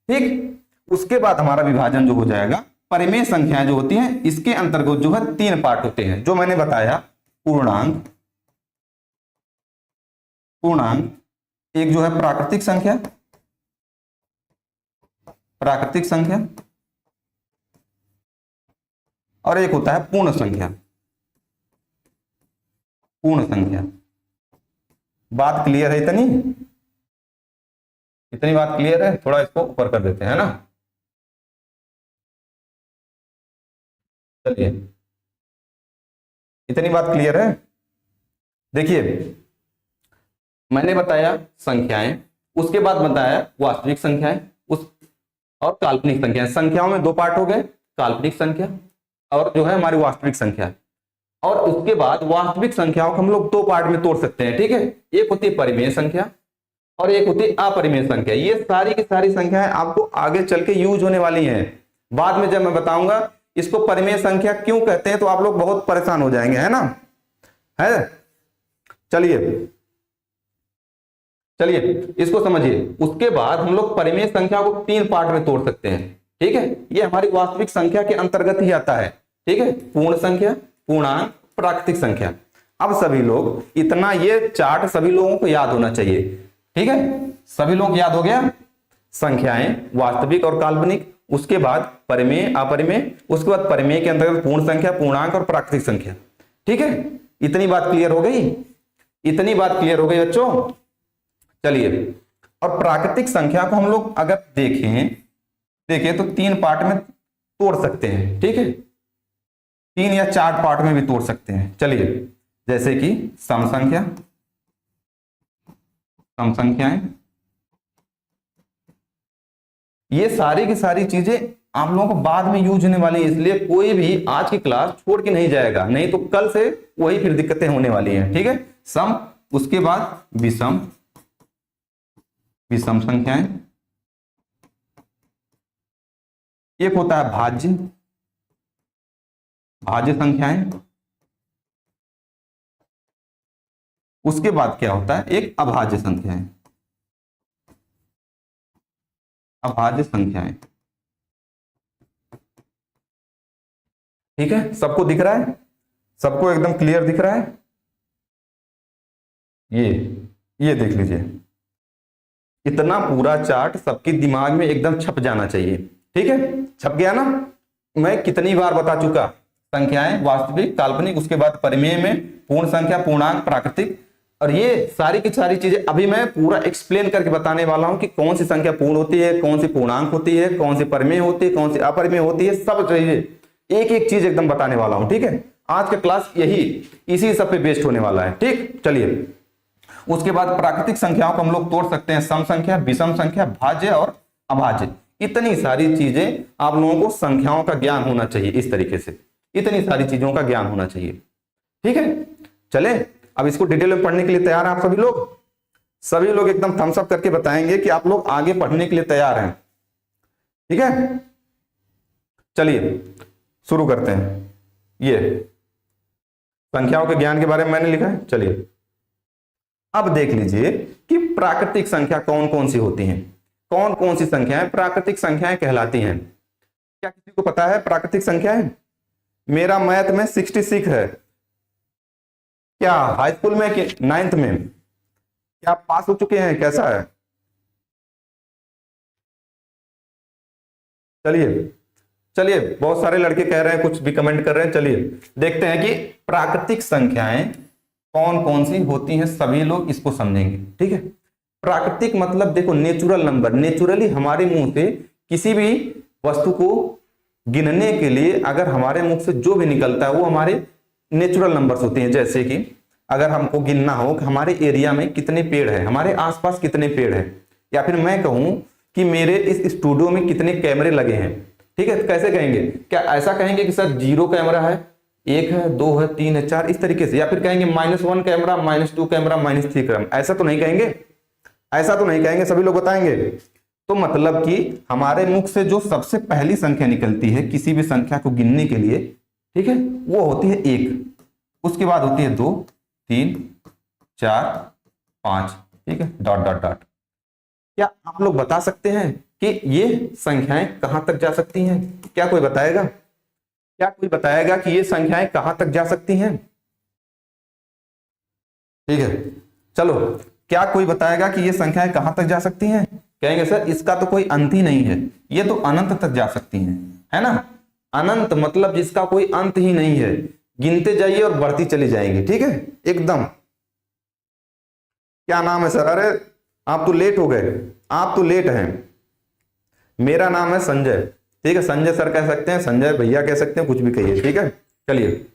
ठीक, उसके बाद हमारा विभाजन जो हो जाएगा, परिमेय संख्याएं जो होती हैं इसके अंतर्गत जो है तीन पार्ट होते हैं, जो मैंने बताया। पूर्णांक, पूर्णांक, एक जो है प्राकृतिक संख्या, प्राकृतिक संख्या, और एक होता है पूर्ण संख्या, पूर्ण संख्या। बात क्लियर है इतनी? इतनी बात क्लियर है? थोड़ा इसको ऊपर कर देते हैं, है ना। चलिए, इतनी बात क्लियर है। देखिए, मैंने बताया संख्याएं, उसके बाद बताया वास्तविक संख्याएं, उस और काल्पनिक संख्याएं। संख्याओं में दो पार्ट हो गए, काल्पनिक संख्या और जो है हमारी वास्तविक संख्या। और उसके बाद वास्तविक संख्याओं को हम लोग दो पार्ट में तोड़ सकते हैं। ठीक है, एक होती है परिमेय संख्या और एक होती है अपरिमेय संख्या। ये सारी की सारी संख्याएं आपको आगे चल के यूज होने वाली हैं। बाद में जब मैं बताऊंगा इसको परिमेय संख्या क्यों कहते हैं तो आप लोग बहुत परेशान हो जाएंगे, है ना, है। चलिए चलिए, इसको समझिए। उसके बाद हम लोग परिमेय संख्या को तीन पार्ट में तोड़ सकते हैं। ठीक है, ये हमारी वास्तविक संख्या के अंतर्गत ही आता है। ठीक है, पूर्ण संख्या, पूर्णांक, प्राकृतिक संख्या। अब सभी लोग इतना, ये चार्ट सभी लोगों को याद होना चाहिए। ठीक है, सभी लोग याद हो गया। संख्याएं वास्तविक और काल्पनिक, उसके बाद परिमेय, अपरिमेय, उसके बाद परिमेय के अंतर्गत पूर्ण संख्या, पूर्णांक और प्राकृतिक संख्या। ठीक है, इतनी बात क्लियर हो गई? इतनी बात क्लियर हो गई बच्चों? चलिए, और प्राकृतिक संख्या को हम लोग अगर देखें तो तीन पार्ट में तोड़ सकते हैं। ठीक है, तीन या चार पार्ट में भी तोड़ सकते हैं। चलिए, जैसे कि सम संख्या, सम संख्याएं, ये सारी की सारी चीजें आप लोगों को बाद में यूज होने वाली है, इसलिए कोई भी आज की क्लास छोड़ के नहीं जाएगा, नहीं तो कल से वही फिर दिक्कतें होने वाली हैं। ठीक है, सम, उसके बाद विषम, विषम संख्याएं, एक होता है भाज्य, भाज्य संख्याएं, उसके बाद क्या होता है, एक अभाज्य संख्याएं, अभाज्य संख्याएं। ठीक है, सबको दिख रहा है? सबको एकदम क्लियर दिख रहा है? ये देख लीजिए, इतना पूरा चार्ट सबके दिमाग में एकदम छप जाना चाहिए। ठीक है, छप गया ना? मैं कितनी बार बता चुका, संख्याएं वास्तविक, काल्पनिक, उसके बाद परिमेय में पूर्ण संख्या, पूर्णांक, प्राकृतिक, और ये सारी की सारी चीजें अभी मैं पूरा एक्सप्लेन करके बताने वाला हूं कि कौन सी संख्या पूर्ण होती है, कौन सी पूर्णांक होती है, कौन सी परिमेय होती है, कौन सी अपरिमेय होती है, सब चीजें एक एक चीज एकदम बताने वाला हूं। ठीक है, आज का क्लास इसी सब पे बेस्ड होने वाला है। ठीक, चलिए, उसके बाद प्राकृतिक संख्याओं को हम लोग तोड़ सकते हैं, सम संख्या, विषम संख्या, भाज्य और अभाज्य। इतनी सारी चीजें आप लोगों को संख्याओं का ज्ञान होना चाहिए, इस तरीके से इतनी सारी चीजों का ज्ञान होना चाहिए। ठीक है, चले, अब इसको डिटेल में पढ़ने के लिए तैयार हैं आप सभी लोग? सभी लोग एकदम थम्स अप करके बताएंगे कि आप लोग आगे पढ़ने के लिए तैयार हैं। ठीक है, चलिए शुरू करते हैं। ये संख्याओं के ज्ञान के बारे में मैंने लिखा है। चलिए, अब देख लीजिए कि प्राकृतिक संख्या कौन कौन सी होती हैं, कौन कौन सी संख्याएं प्राकृतिक संख्याएं कहलाती हैं। क्या किसी को पता है प्राकृतिक संख्याएं? मेरा मैथ में 66 है। क्या हाई स्कूल में कि 9th में? क्या आप पास हो चुके हैं? कैसा है? चलिए चलिए, बहुत सारे लड़के कह रहे हैं, कुछ भी कमेंट कर रहे हैं। चलिए देखते हैं कि प्राकृतिक संख्याएं कौन कौन सी होती हैं, सभी लोग इसको समझेंगे। ठीक है, प्राकृतिक मतलब देखो नेचुरल नंबर, नेचुरली हमारे मुंह से किसी भी वस्तु को गिनने के लिए अगर हमारे मुख से जो भी निकलता है वो हमारे नेचुरल नंबर्स होते हैं। जैसे कि अगर हमको गिनना हो कि हमारे एरिया में कितने पेड़ हैं, हमारे आसपास कितने पेड़ हैं, या फिर मैं कहूं कि मेरे इस स्टूडियो में कितने कैमरे लगे हैं। ठीक है, कैसे कहेंगे? क्या ऐसा कहेंगे कि सर 0 कैमरा है, 1 है, 2 है, 3 है, 4, इस तरीके से, या फिर कहेंगे -1 कैमरा, -2 कैमरा, -3 कैमरा? ऐसा तो नहीं कहेंगे, ऐसा तो नहीं कहेंगे, सभी लोग बताएंगे। तो मतलब कि हमारे मुख से जो सबसे पहली संख्या निकलती है किसी भी संख्या को गिनने के लिए, ठीक है, वो होती है 1, उसके बाद होती है 2, 3, 4, 5, ठीक है, डॉट डॉट डॉट। क्या आप लोग बता सकते हैं कि ये संख्याएं कहां तक जा सकती हैं? क्या कोई बताएगा? क्या कोई बताएगा कि ये संख्याएं कहां तक जा सकती हैं? ठीक है, चलो, क्या कोई बताएगा कि ये संख्याएं कहां तक जा सकती हैं? कहेंगे सर इसका तो कोई अंत ही नहीं है, ये तो अनंत तक जा सकती हैं, है ना। अनंत मतलब जिसका कोई अंत ही नहीं है, गिनते जाइए और बढ़ती चली जाएंगी। ठीक है, एकदम। क्या नाम है सर? अरे आप तो लेट हो गए, आप तो लेट हैं। मेरा नाम है संजय। ठीक है, संजय सर कह सकते हैं, संजय भैया कह सकते हैं, कुछ भी कहिए। ठीक है, चलिए,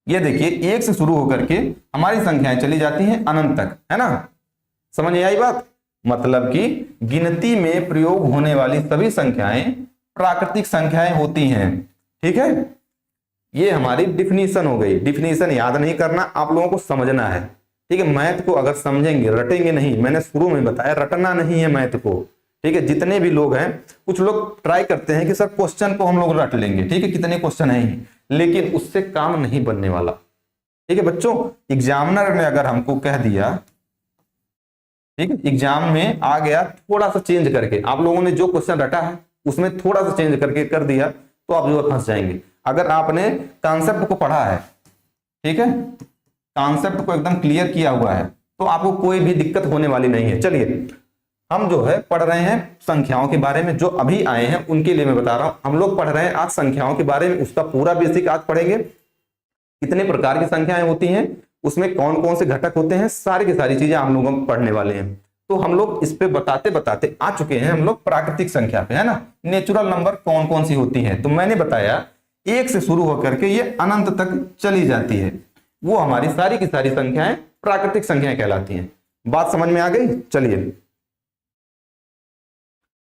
ये देखिए 1 से शुरू होकर के हमारी संख्याएं चली जाती हैं अनंत तक, है ना। समझ में आई बात? मतलब कि गिनती में प्रयोग होने वाली सभी संख्याएं प्राकृतिक संख्याएं होती हैं। ठीक है, ये हमारी डिफिनीशन हो गई। डिफिनीशन याद नहीं करना, आप लोगों को समझना है। ठीक है, मैथ को अगर समझेंगे, रटेंगे नहीं, मैंने शुरू में बताया रटना नहीं है मैथ को। ठीक है, जितने भी लोग हैं, कुछ लोग ट्राई करते हैं कि सर क्वेश्चन को हम लोग रट लेंगे। ठीक है, कितने क्वेश्चन हैं, लेकिन उससे काम नहीं बनने वाला। ठीक है बच्चों, एग्जामिनर ने अगर हमको कह दिया, ठीक है, एग्जाम में आ गया थोड़ा सा चेंज करके, आप लोगों ने जो क्वेश्चन रटा है उसमें थोड़ा सा चेंज करके कर दिया, तो आप जो फंस जाएंगे। अगर आपने कॉन्सेप्ट को पढ़ा है, ठीक है, कॉन्सेप्ट को एकदम क्लियर किया हुआ है, तो आपको कोई भी दिक्कत होने वाली नहीं है। चलिए, हम जो है पढ़ रहे हैं संख्याओं के बारे में, जो अभी आए हैं उनके लिए मैं बता रहा हूं। हम लोग पढ़ रहे हैं आज संख्याओं के बारे में, उसका पूरा बेसिक आज पढ़ेंगे। कितने प्रकार की संख्याएं होती हैं, उसमें कौन कौन से घटक होते हैं, सारी की सारी चीजें हम लोग पढ़ने वाले हैं। तो हम लोग इस पे बताते बताते आ चुके हैं हम लोग प्राकृतिक संख्या पे, है ना। नेचुरल नंबर कौन कौन सी होती है, तो मैंने बताया 1 से शुरू होकर के ये अनंत तक चली जाती है, वो हमारी सारी की सारी संख्याएं प्राकृतिक संख्याएं कहलाती हैं। बात समझ में आ गई? चलिए,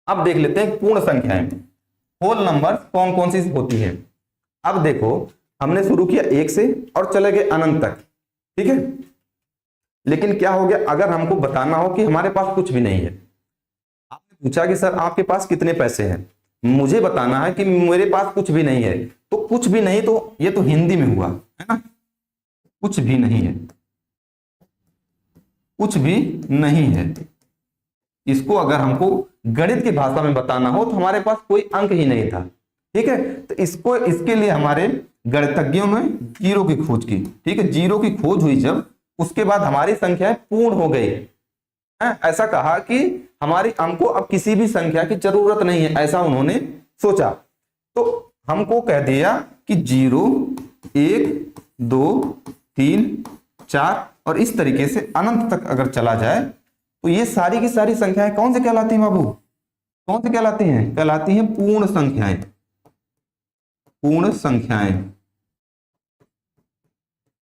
अब देख लेते हैं पूर्ण संख्याएं, होल नंबर कौन कौन सी होती है। अब देखो, हमने शुरू किया 1 से और चले गए अनंत तक, ठीक है। लेकिन क्या हो गया, अगर हमको बताना हो कि हमारे पास कुछ भी नहीं है, आपने पूछा कि सर आपके पास कितने पैसे हैं, मुझे बताना है कि मेरे पास कुछ भी नहीं है, तो कुछ भी नहीं, तो ये तो हिंदी में हुआ, है ना। कुछ भी नहीं है, कुछ भी नहीं है, इसको अगर हमको गणित की भाषा में बताना हो तो हमारे पास कोई अंक ही नहीं था, ठीक है। तो इसके लिए हमारे गणितज्ञों ने जीरो की खोज की, ठीक है। जीरो की खोज हुई जब, उसके बाद हमारी संख्याएं पूर्ण हो गई। ऐसा कहा कि हमारी हमको अब किसी भी संख्या की जरूरत नहीं है, ऐसा उन्होंने सोचा। तो हमको कह दिया कि 0, 1, 2, 3, 4 और इस तरीके से अनंत तक अगर चला जाए तो ये सारी की सारी संख्याएं कौन से कहलाती हैं बाबू? कौन से कहलाती हैं? कहलाती हैं पूर्ण संख्याएं। पूर्ण संख्याएं,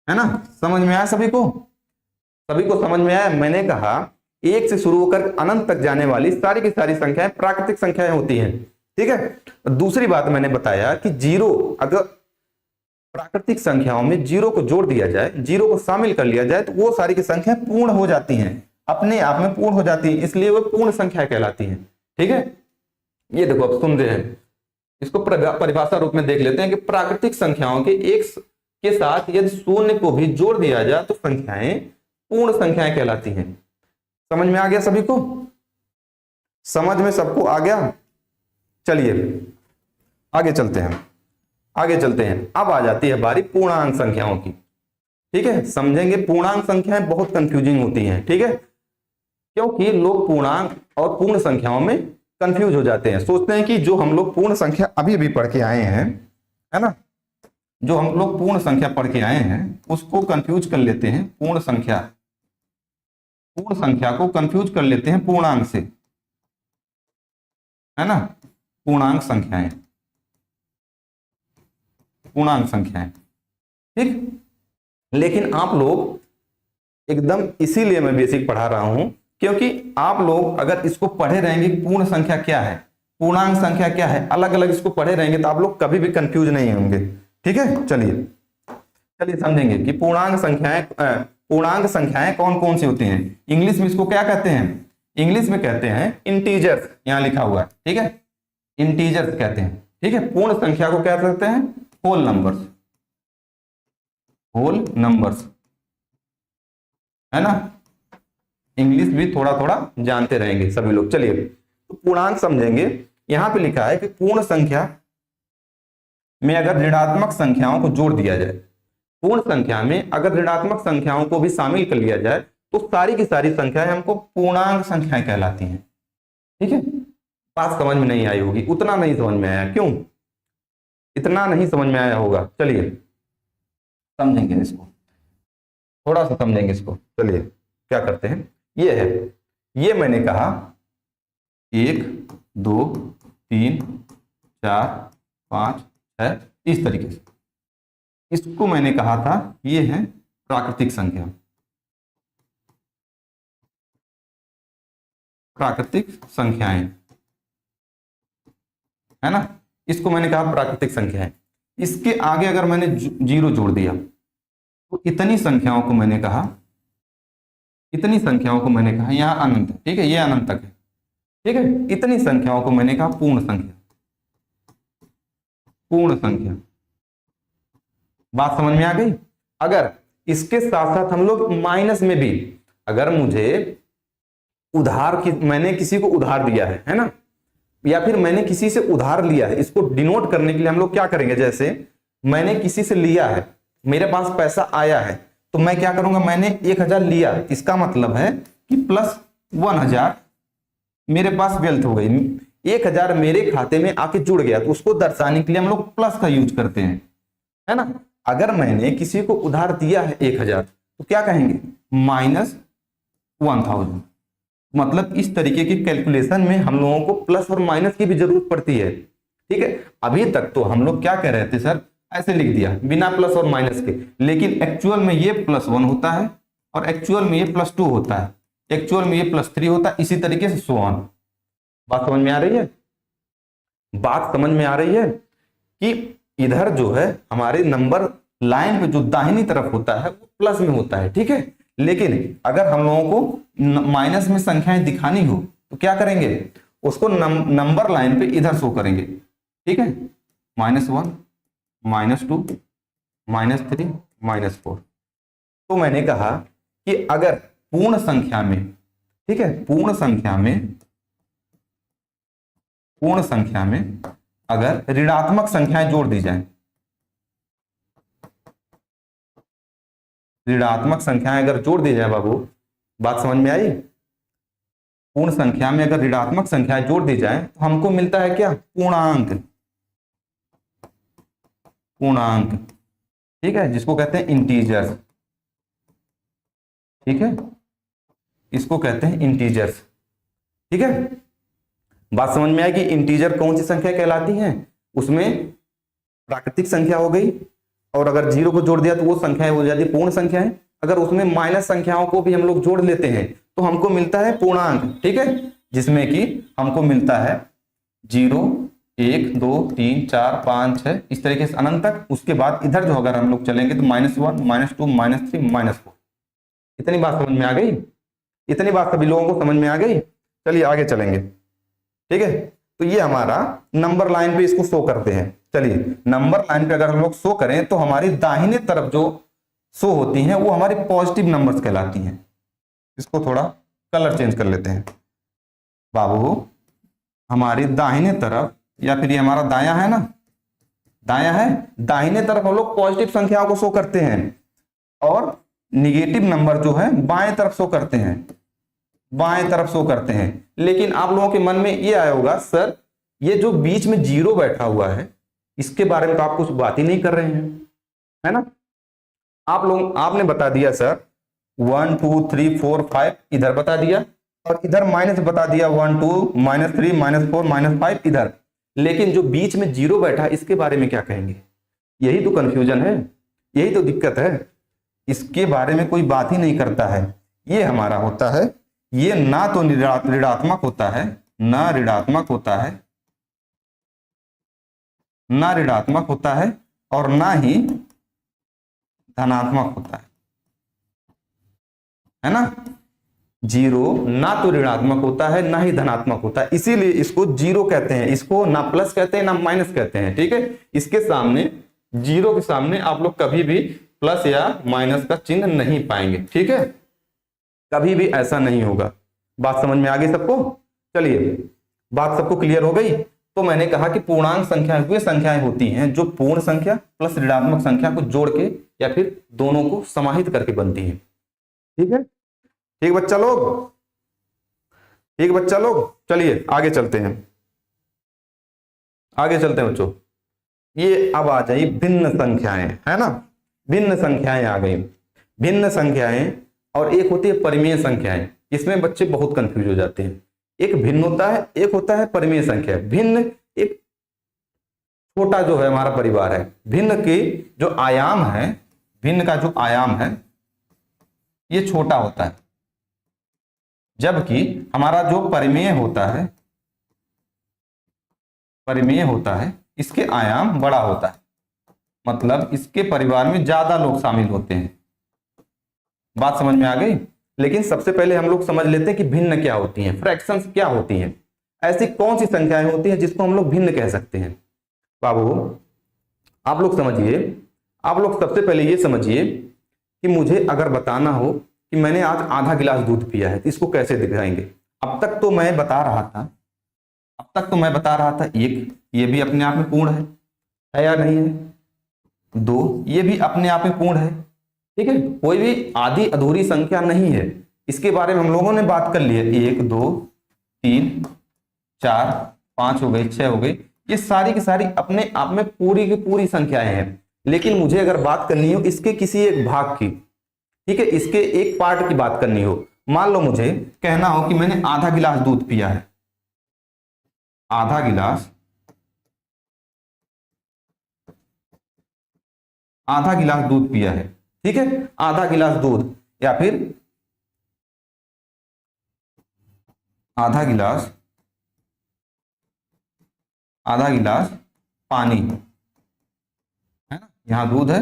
है ना। समझ में आया सभी को? सभी को समझ में आया? मैंने कहा 1 से शुरू होकर अनंत तक जाने वाली सारी की सारी संख्याएं प्राकृतिक संख्याएं होती हैं, ठीक है। दूसरी बात मैंने बताया कि 0, अगर प्राकृतिक संख्याओं में 0 को जोड़ दिया जाए, 0 को शामिल कर लिया जाए, तो वो सारी की संख्याएं पूर्ण हो जाती हैं, अपने आप में पूर्ण हो जाती है, इसलिए वो पूर्ण संख्या कहलाती है, ठीक है। ये देखो, अब सुन रहे हैं, इसको परिभाषा रूप में देख लेते हैं कि प्राकृतिक संख्याओं के एक के साथ यदि 0 को भी जोड़ दिया जाए तो संख्याएं पूर्ण संख्याएं कहलाती हैं। समझ में आ गया सभी को? समझ में सबको आ गया? चलिए आगे चलते हैं, आगे चलते हैं। अब आ जाती है बारी पूर्णांक संख्याओं की, ठीक है। समझेंगे, पूर्णांक संख्याएं बहुत कंफ्यूजिंग होती हैं, ठीक है, क्योंकि लोग पूर्णांक और पूर्ण संख्याओं में कंफ्यूज हो जाते हैं, सोचते हैं कि जो हम लोग पूर्ण संख्या अभी अभी पढ़ के आए हैं, है ना, जो हम लोग पूर्ण संख्या पढ़ के आए हैं उसको कंफ्यूज कर लेते हैं पूर्ण संख्या को कंफ्यूज कर लेते हैं पूर्णांक से, है ना, पूर्णांक संख्याएं, ठीक। लेकिन आप लोग एकदम, इसीलिए मैं बेसिक पढ़ा रहा हूं, क्योंकि आप लोग अगर इसको पढ़े रहेंगे पूर्ण संख्या क्या है, पूर्णांक संख्या क्या है, अलग अलग इसको पढ़े रहेंगे तो आप लोग कभी भी कंफ्यूज नहीं होंगे, ठीक है। चलिए समझेंगे कि पूर्णांक संख्याएं कौन कौन सी होती हैं। इंग्लिश में इसको क्या कहते हैं, इंग्लिश में कहते हैं इंटीजर्स, यहां लिखा हुआ है, ठीक है, इंटीजर्स कहते हैं, ठीक है। पूर्ण संख्या को क्या कहते हैं, होल नंबर्स, है ना। इंग्लिश भी थोड़ा थोड़ा जानते रहेंगे सभी लोग। चलिए तो पूर्णांक समझेंगे। यहां पे लिखा है कि पूर्ण संख्या में अगर ऋणात्मक संख्याओं को जोड़ दिया जाए, पूर्ण संख्या में अगर ऋणात्मक संख्याओं को भी शामिल कर लिया जाए तो सारी की सारी संख्याएं हमको पूर्णांक संख्याएं कहलाती हैं, ठीक है। बात समझ में नहीं आई होगी, उतना नहीं समझ में आया, क्यों इतना नहीं समझ में आया होगा। चलिए समझेंगे इसको, थोड़ा सा समझेंगे इसको। चलिए क्या करते हैं, ये है, ये मैंने कहा 1 2 3 4 5 6 इस तरीके से, इसको मैंने कहा था ये है प्राकृतिक संख्याएं, है ना, इसको मैंने कहा प्राकृतिक संख्याएं। इसके आगे अगर मैंने 0 जोड़ दिया तो इतनी संख्याओं को मैंने कहा यहां अनंत, ठीक है, ये अनंत तक है, ठीक है। इतनी संख्याओं को मैंने कहा पूर्ण संख्या। बात समझ में आ गई। अगर इसके साथ साथ हम लोग माइनस में भी, अगर मुझे मैंने किसी को उधार दिया है ना, या फिर मैंने किसी से उधार लिया है, इसको डिनोट करने के लिए हम लोग क्या करेंगे, जैसे मैंने किसी से लिया है, मेरे पास पैसा आया है, तो मैं क्या करूंगा, मैंने 1000 लिया, इसका मतलब है कि प्लस 1000 मेरे पास वेल्थ हो गई, 1000 मेरे खाते में आके जुड़ गया, तो उसको दर्शाने के लिए हम लोग प्लस का यूज करते हैं, है ना। अगर मैंने किसी को उधार दिया है 1000 तो क्या कहेंगे, -1000। मतलब इस तरीके की कैलकुलेशन में हम लोगों को प्लस और माइनस की भी जरूरत पड़ती है, ठीक है। अभी तक तो हम लोग क्या कह रहे थे, सर ऐसे लिख दिया बिना प्लस और माइनस के, लेकिन एक्चुअल में ये +1 होता है और एक्चुअल में ये +2 होता है, एक्चुअल में ये +3 होता है, इसी तरीके से सो ऑन। बात समझ में आ रही है कि इधर जो है हमारे नंबर लाइन पे जो दाहिनी तरफ होता है वो प्लस में होता है, ठीक है। लेकिन अगर हम लोगों को माइनस में संख्याएं दिखानी हो तो क्या करेंगे, उसको नंबर लाइन पे इधर शो करेंगे, ठीक है, -1 -2 -3 -4। तो मैंने कहा कि अगर पूर्ण संख्या में, ठीक है, पूर्ण संख्या में अगर ऋणात्मक संख्याएं जोड़ दी जाएं, ऋणात्मक संख्याएं अगर जोड़ दी जाए, बाबू बात समझ में आई, पूर्ण संख्या में अगर ऋणात्मक संख्याएं जोड़ दी जाए तो हमको मिलता है क्या, पूर्णांक, ठीक है, जिसको कहते हैं इंटीजर्स, ठीक है, इसको कहते हैं इंटीजर्स, ठीक है। बात समझ में आई कि इंटीजर कौन सी संख्या कहलाती है, उसमें प्राकृतिक संख्या हो गई, और अगर 0 को जोड़ दिया तो वो संख्या हो जाती है पूर्ण संख्या है। अगर उसमें माइनस संख्याओं को भी हम लोग जोड़ लेते हैं तो हमको मिलता है पूर्णांक, ठीक है, जिसमें कि हमको मिलता है 0 1 2 3 4 5 6 इस तरीके से अनंत तक। उसके बाद इधर जो अगर हम लोग चलेंगे तो -1 -2 -3 -4। इतनी बात समझ में आ गई, इतनी बात सभी लोगों को समझ में आ गई। चलिए आगे चलेंगे, ठीक है। तो ये हमारा नंबर लाइन पे इसको शो करते हैं। चलिए नंबर लाइन पे अगर हम लोग शो करें तो हमारी दाहिने तरफ जो शो होती हैं वो हमारी पॉजिटिव नंबर्स कहलाती हैं। इसको थोड़ा कलर चेंज कर लेते हैं बाबू। हमारी दाहिने तरफ, या फिर ये हमारा दायां है ना, दायां है, दाहिने तरफ हम लोग पॉजिटिव संख्याओं को शो करते हैं और निगेटिव नंबर जो है बाएं तरफ शो करते हैं, बाएं तरफ शो करते हैं। लेकिन आप लोगों के मन में ये आया होगा, सर ये जो बीच में 0 बैठा हुआ है इसके बारे में तो आप कुछ बात ही नहीं कर रहे हैं, है ना। आपने बता दिया सर 1 2 3 4 5 इधर बता दिया, और इधर माइनस बता दिया 1 2 -3 -4 -5 इधर, लेकिन जो बीच में जीरो बैठा इसके बारे में क्या कहेंगे? यही तो कंफ्यूजन है, यही तो दिक्कत है, इसके बारे में कोई बात ही नहीं करता है। ये हमारा होता है, ये ना तो ऋणात्मक होता है, ना ऋणात्मक होता है, ना ऋणात्मक होता है, और ना ही धनात्मक होता है ना। जीरो ना तो ऋणात्मक होता है ना ही धनात्मक होता है, इसीलिए इसको जीरो कहते हैं, इसको ना प्लस कहते हैं ना माइनस कहते हैं। ठीक है, इसके सामने, जीरो के सामने आप लोग कभी भी प्लस या माइनस का चिन्ह नहीं पाएंगे। ठीक है, कभी भी ऐसा नहीं होगा। बात समझ में आ गई सबको? चलिए, बात सबको क्लियर हो गई। तो मैंने कहा कि पूर्णांक संख्याएं वे संख्याएं होती हैं जो पूर्ण संख्या प्लस ऋणात्मक संख्या को जोड़ के या फिर दोनों को समाहित करके बनती है। ठीक है, ठीक बच्चा लोग, ठीक बच्चा लोग, चलिए आगे चलते हैं, आगे चलते हैं बच्चों। ये अब आ जाइए भिन्न संख्याएं, है ना। भिन्न संख्याएं आ गई, भिन्न संख्याएं, और एक होती है परिमेय संख्याएं। इसमें बच्चे बहुत कंफ्यूज हो जाते हैं, एक भिन्न होता है, एक होता है परिमेय संख्या। भिन्न एक छोटा जो है हमारा परिवार है, भिन्न की जो आयाम है, भिन्न का जो आयाम है ये छोटा होता है, जबकि हमारा जो परिमेय होता है, परिमेय होता है, इसके आयाम बड़ा होता है, मतलब इसके परिवार में ज्यादा लोग शामिल होते हैं। बात समझ में आ गई? लेकिन सबसे पहले हम लोग समझ लेते हैं कि भिन्न क्या होती हैं, फ्रैक्शंस क्या होती हैं, ऐसी कौन सी संख्याएं होती हैं जिसको हम लोग भिन्न कह सकते हैं। बाबू आप लोग समझिए, आप लोग सबसे पहले ये समझिए कि मुझे अगर बताना हो कि मैंने आज आधा गिलास दूध पिया है तो इसको कैसे दिखाएंगे। अब तक तो मैं बता रहा था एक, ये भी अपने आप में पूर्ण है या नहीं है? दो, ये भी अपने आप में पूर्ण है। ठीक है, कोई भी आधी अधूरी संख्या नहीं है, इसके बारे में हम लोगों ने बात कर ली है। 1 2 3 4 5 हो गई, 6 हो गई, ये सारी की सारी अपने आप में पूरी की पूरी संख्याएं हैं। लेकिन मुझे अगर बात करनी हो इसके किसी एक भाग की, ठीक है, इसके एक पार्ट की बात करनी हो, मान लो मुझे कहना हो कि मैंने आधा गिलास दूध पिया है, आधा गिलास दूध पिया है। ठीक है, आधा गिलास दूध, या फिर आधा गिलास पानी, है ना। यहां दूध है,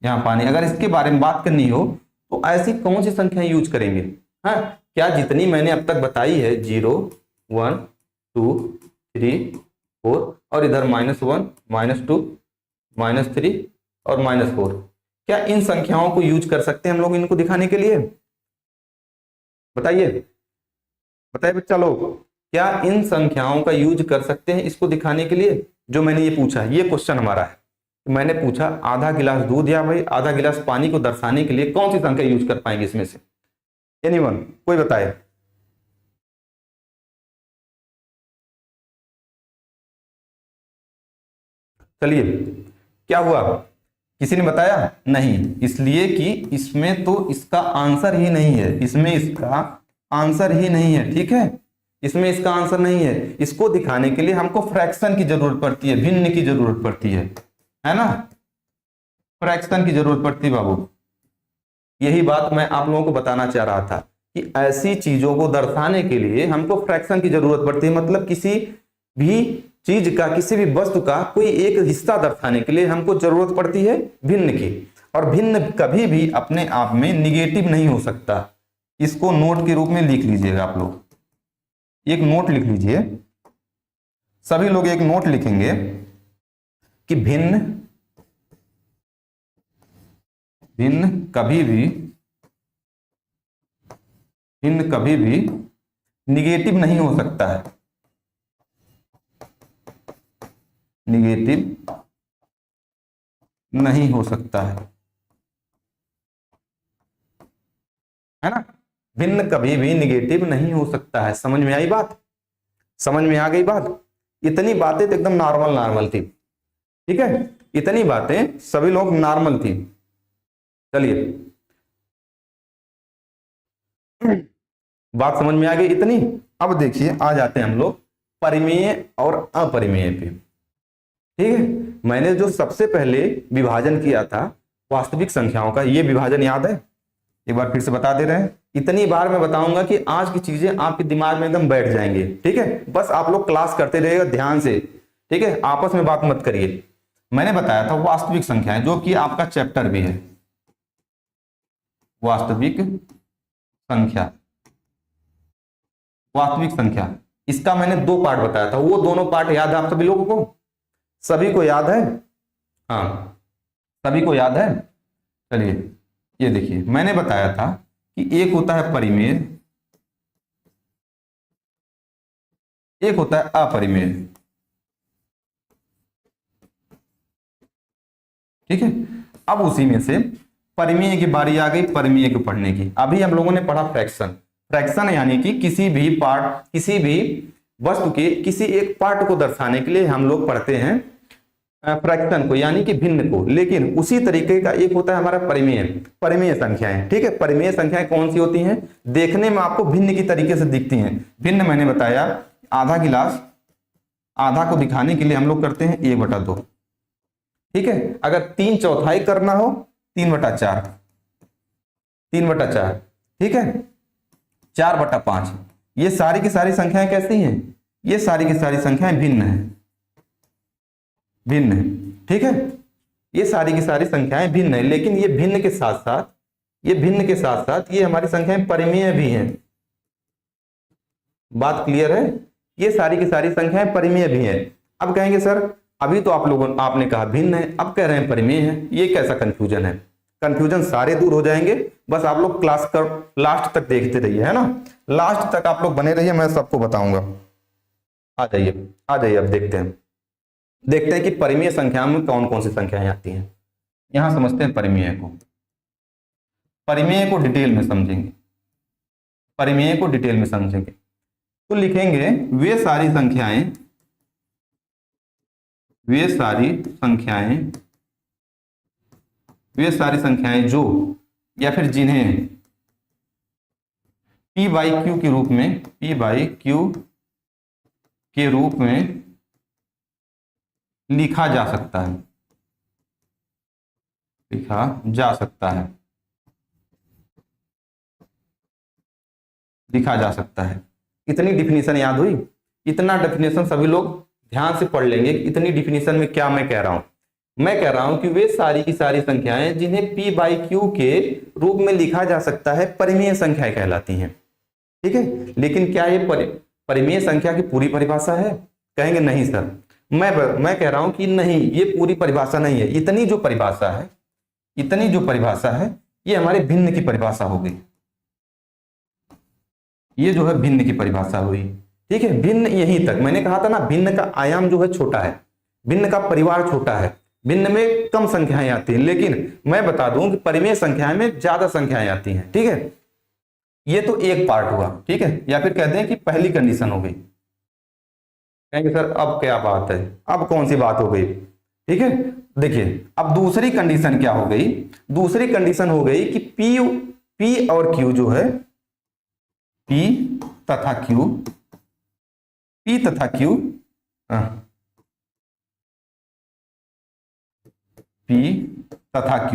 यहां पानी। अगर इसके बारे में बात करनी हो तो ऐसी कौन सी संख्या यूज करेंगे? हाँ, क्या जितनी मैंने अब तक बताई है 0 1 2 3 4 और इधर -1 -2 -3 और -4, क्या इन संख्याओं को यूज कर सकते हैं हम लोग इनको दिखाने के लिए? बताइए बच्चा लोग, क्या इन संख्याओं का यूज कर सकते हैं इसको दिखाने के लिए? जो मैंने ये पूछा, ये क्वेश्चन हमारा है। मैंने पूछा आधा गिलास दूध या भाई आधा गिलास पानी को दर्शाने के लिए कौन सी संख्या यूज कर पाएंगे इसमें से? एनीवन, कोई बताए? चलिए, क्या हुआ, किसी ने बताया? नहीं, इसलिए कि इसमें तो इसका आंसर ही नहीं है, इसमें इसका आंसर ही नहीं है। ठीक है, इसमें इसका आंसर नहीं है। इसको दिखाने के लिए हमको फ्रैक्शन की जरूरत पड़ती है, भिन्न की जरूरत पड़ती है ना, फ्रैक्शन की जरूरत पड़ती है बाबू। यही बात मैं आप लोगों को बताना चाह रहा था कि ऐसी चीजों को दर्शाने के लिए हमको फ्रैक्शन की जरूरत पड़ती है, मतलब किसी भी चीज का, किसी भी वस्तु का कोई एक हिस्सा दर्शाने के लिए हमको जरूरत पड़ती है भिन्न की। और भिन्न कभी भी अपने आप में निगेटिव नहीं हो सकता। इसको नोट के रूप में लिख लीजिएगा आप लोग, एक नोट लिख लीजिए, सभी लोग एक नोट लिखेंगे कि भिन्न कभी भी निगेटिव नहीं हो सकता है, निगेटिव नहीं हो सकता है ना। भिन्न कभी भी निगेटिव नहीं हो सकता है। समझ में आई बात? समझ में आ गई बात? इतनी बातें तो एकदम नॉर्मल थी। ठीक है, इतनी बातें सभी लोग नॉर्मल थी। चलिए बात समझ में आ गई इतनी। अब देखिए आ जाते हैं हम लोग परिमेय और अपरिमेय पे। ठीक है, मैंने जो सबसे पहले विभाजन किया था वास्तविक संख्याओं का, ये विभाजन याद है? एक बार फिर से बता दे रहे हैं, इतनी बार मैं बताऊंगा कि आज की चीजें आपके दिमाग में एकदम बैठ जाएंगे। ठीक है, बस आप लोग क्लास करते रहिएगा ध्यान से। ठीक है, आपस में बात मत करिए। मैंने बताया था वास्तविक संख्याएं, जो कि आपका चैप्टर भी है, वास्तविक संख्या। वास्तविक संख्या, इसका मैंने 2 पार्ट बताया था, वो दोनों पार्ट याद है आप सभी लोगों को? सभी को याद है? हाँ, सभी को याद है। चलिए ये देखिए, मैंने बताया था कि एक होता है परिमेय, एक होता है अपरिमेय। ठीक है, अब उसी में से परिमेय की बारी आ गई परिमेय को पढ़ने की। अभी हम लोगों ने पढ़ा फ्रैक्शन। फ्रैक्शन यानी कि किसी भी पार्ट, किसी भी वस्तु के किसी एक पार्ट को दर्शाने के लिए हम लोग पढ़ते हैं फ्रैक्शन को, यानी कि भिन्न को। लेकिन उसी तरीके का एक होता है हमारा परिमेय, परिमेय संख्याएं। ठीक है, परिमेय संख्याएं कौन सी होती हैं? देखने में आपको भिन्न की तरीके से दिखती हैं। भिन्न मैंने बताया, आधा गिलास, आधा को दिखाने के लिए हम लोग करते हैं 1/2। ठीक है, अगर 3/4 करना हो 3/4, 3/4। ठीक है, 4/5। ये सारी की सारी संख्याएं कैसी हैं? ये सारी की सारी संख्याएं भिन्न है, भिन्न है। ठीक है, ये सारी की सारी संख्याएं भिन्न है, लेकिन ये भिन्न के साथ साथ, ये भिन्न के साथ साथ ये हमारी संख्याएं परिमेय भी हैं। बात क्लियर है? ये सारी की सारी संख्याएं परिमेय भी हैं। अब कहेंगे सर अभी तो आपने कहा भिन्न है, अब कह रहे हैं परिमेय है, ये कैसा कंफ्यूजन है? कंफ्यूजन सारे दूर हो जाएंगे, बस आप लोग क्लास कर लास्ट तक देखते रहिए, है ना? लास्ट तक आप लोग बने रहिए, मैं सबको बताऊंगा। आ जाइए, आ जाइए, अब देखते हैं कि परिमेय संख्या में कौन कौन सी संख्याएं आती हैं। यहां समझते हैं परिमेय को। परिमेय को डिटेल में समझेंगे, परिमेय को डिटेल में समझेंगे तो लिखेंगे वे सारी संख्याएं, वे सारी संख्याएं जो, या फिर जिन्हें p/q के रूप में, p/q के रूप में लिखा जा सकता है, लिखा जा सकता है, लिखा जा सकता है। इतनी डिफिनीशन याद हुई? इतना डिफिनीशन सभी लोग ध्यान से पढ़ लेंगे। इतनी डिफिनीशन में क्या मैं कह रहा हूं? मैं कह रहा हूं कि वे सारी की सारी संख्याएं जिन्हें p/q के रूप में लिखा जा सकता है परिमेय संख्याएं कहलाती हैं। ठीक है, लेकिन क्या ये परिमेय संख्या की पूरी परिभाषा है? कहेंगे नहीं सर, मैं कह रहा हूं कि नहीं, ये पूरी परिभाषा नहीं है। इतनी जो परिभाषा है, इतनी जो परिभाषा है, ये हमारे भिन्न की परिभाषा हो गई। ये जो है भिन्न की परिभाषा हुई। ठीक है, भिन्न यहीं तक। मैंने कहा था ना, भिन्न का आयाम जो है छोटा है, भिन्न का परिवार छोटा है, भिन्न में कम संख्याएं आती हैं। लेकिन मैं बता दूं कि परिमेय संख्याएं में ज्यादा संख्याएं आती हैं। ठीक है, ये तो एक पार्ट हुआ। ठीक है, या फिर कहते हैं कि पहली कंडीशन हो गई। कहेंगे सर अब क्या बात है, अब कौन सी बात हो गई? ठीक है, देखिए अब दूसरी कंडीशन क्या हो गई? दूसरी कंडीशन हो गई कि P और Q जो है, P तथा Q, P तथा Q, P तथा Q,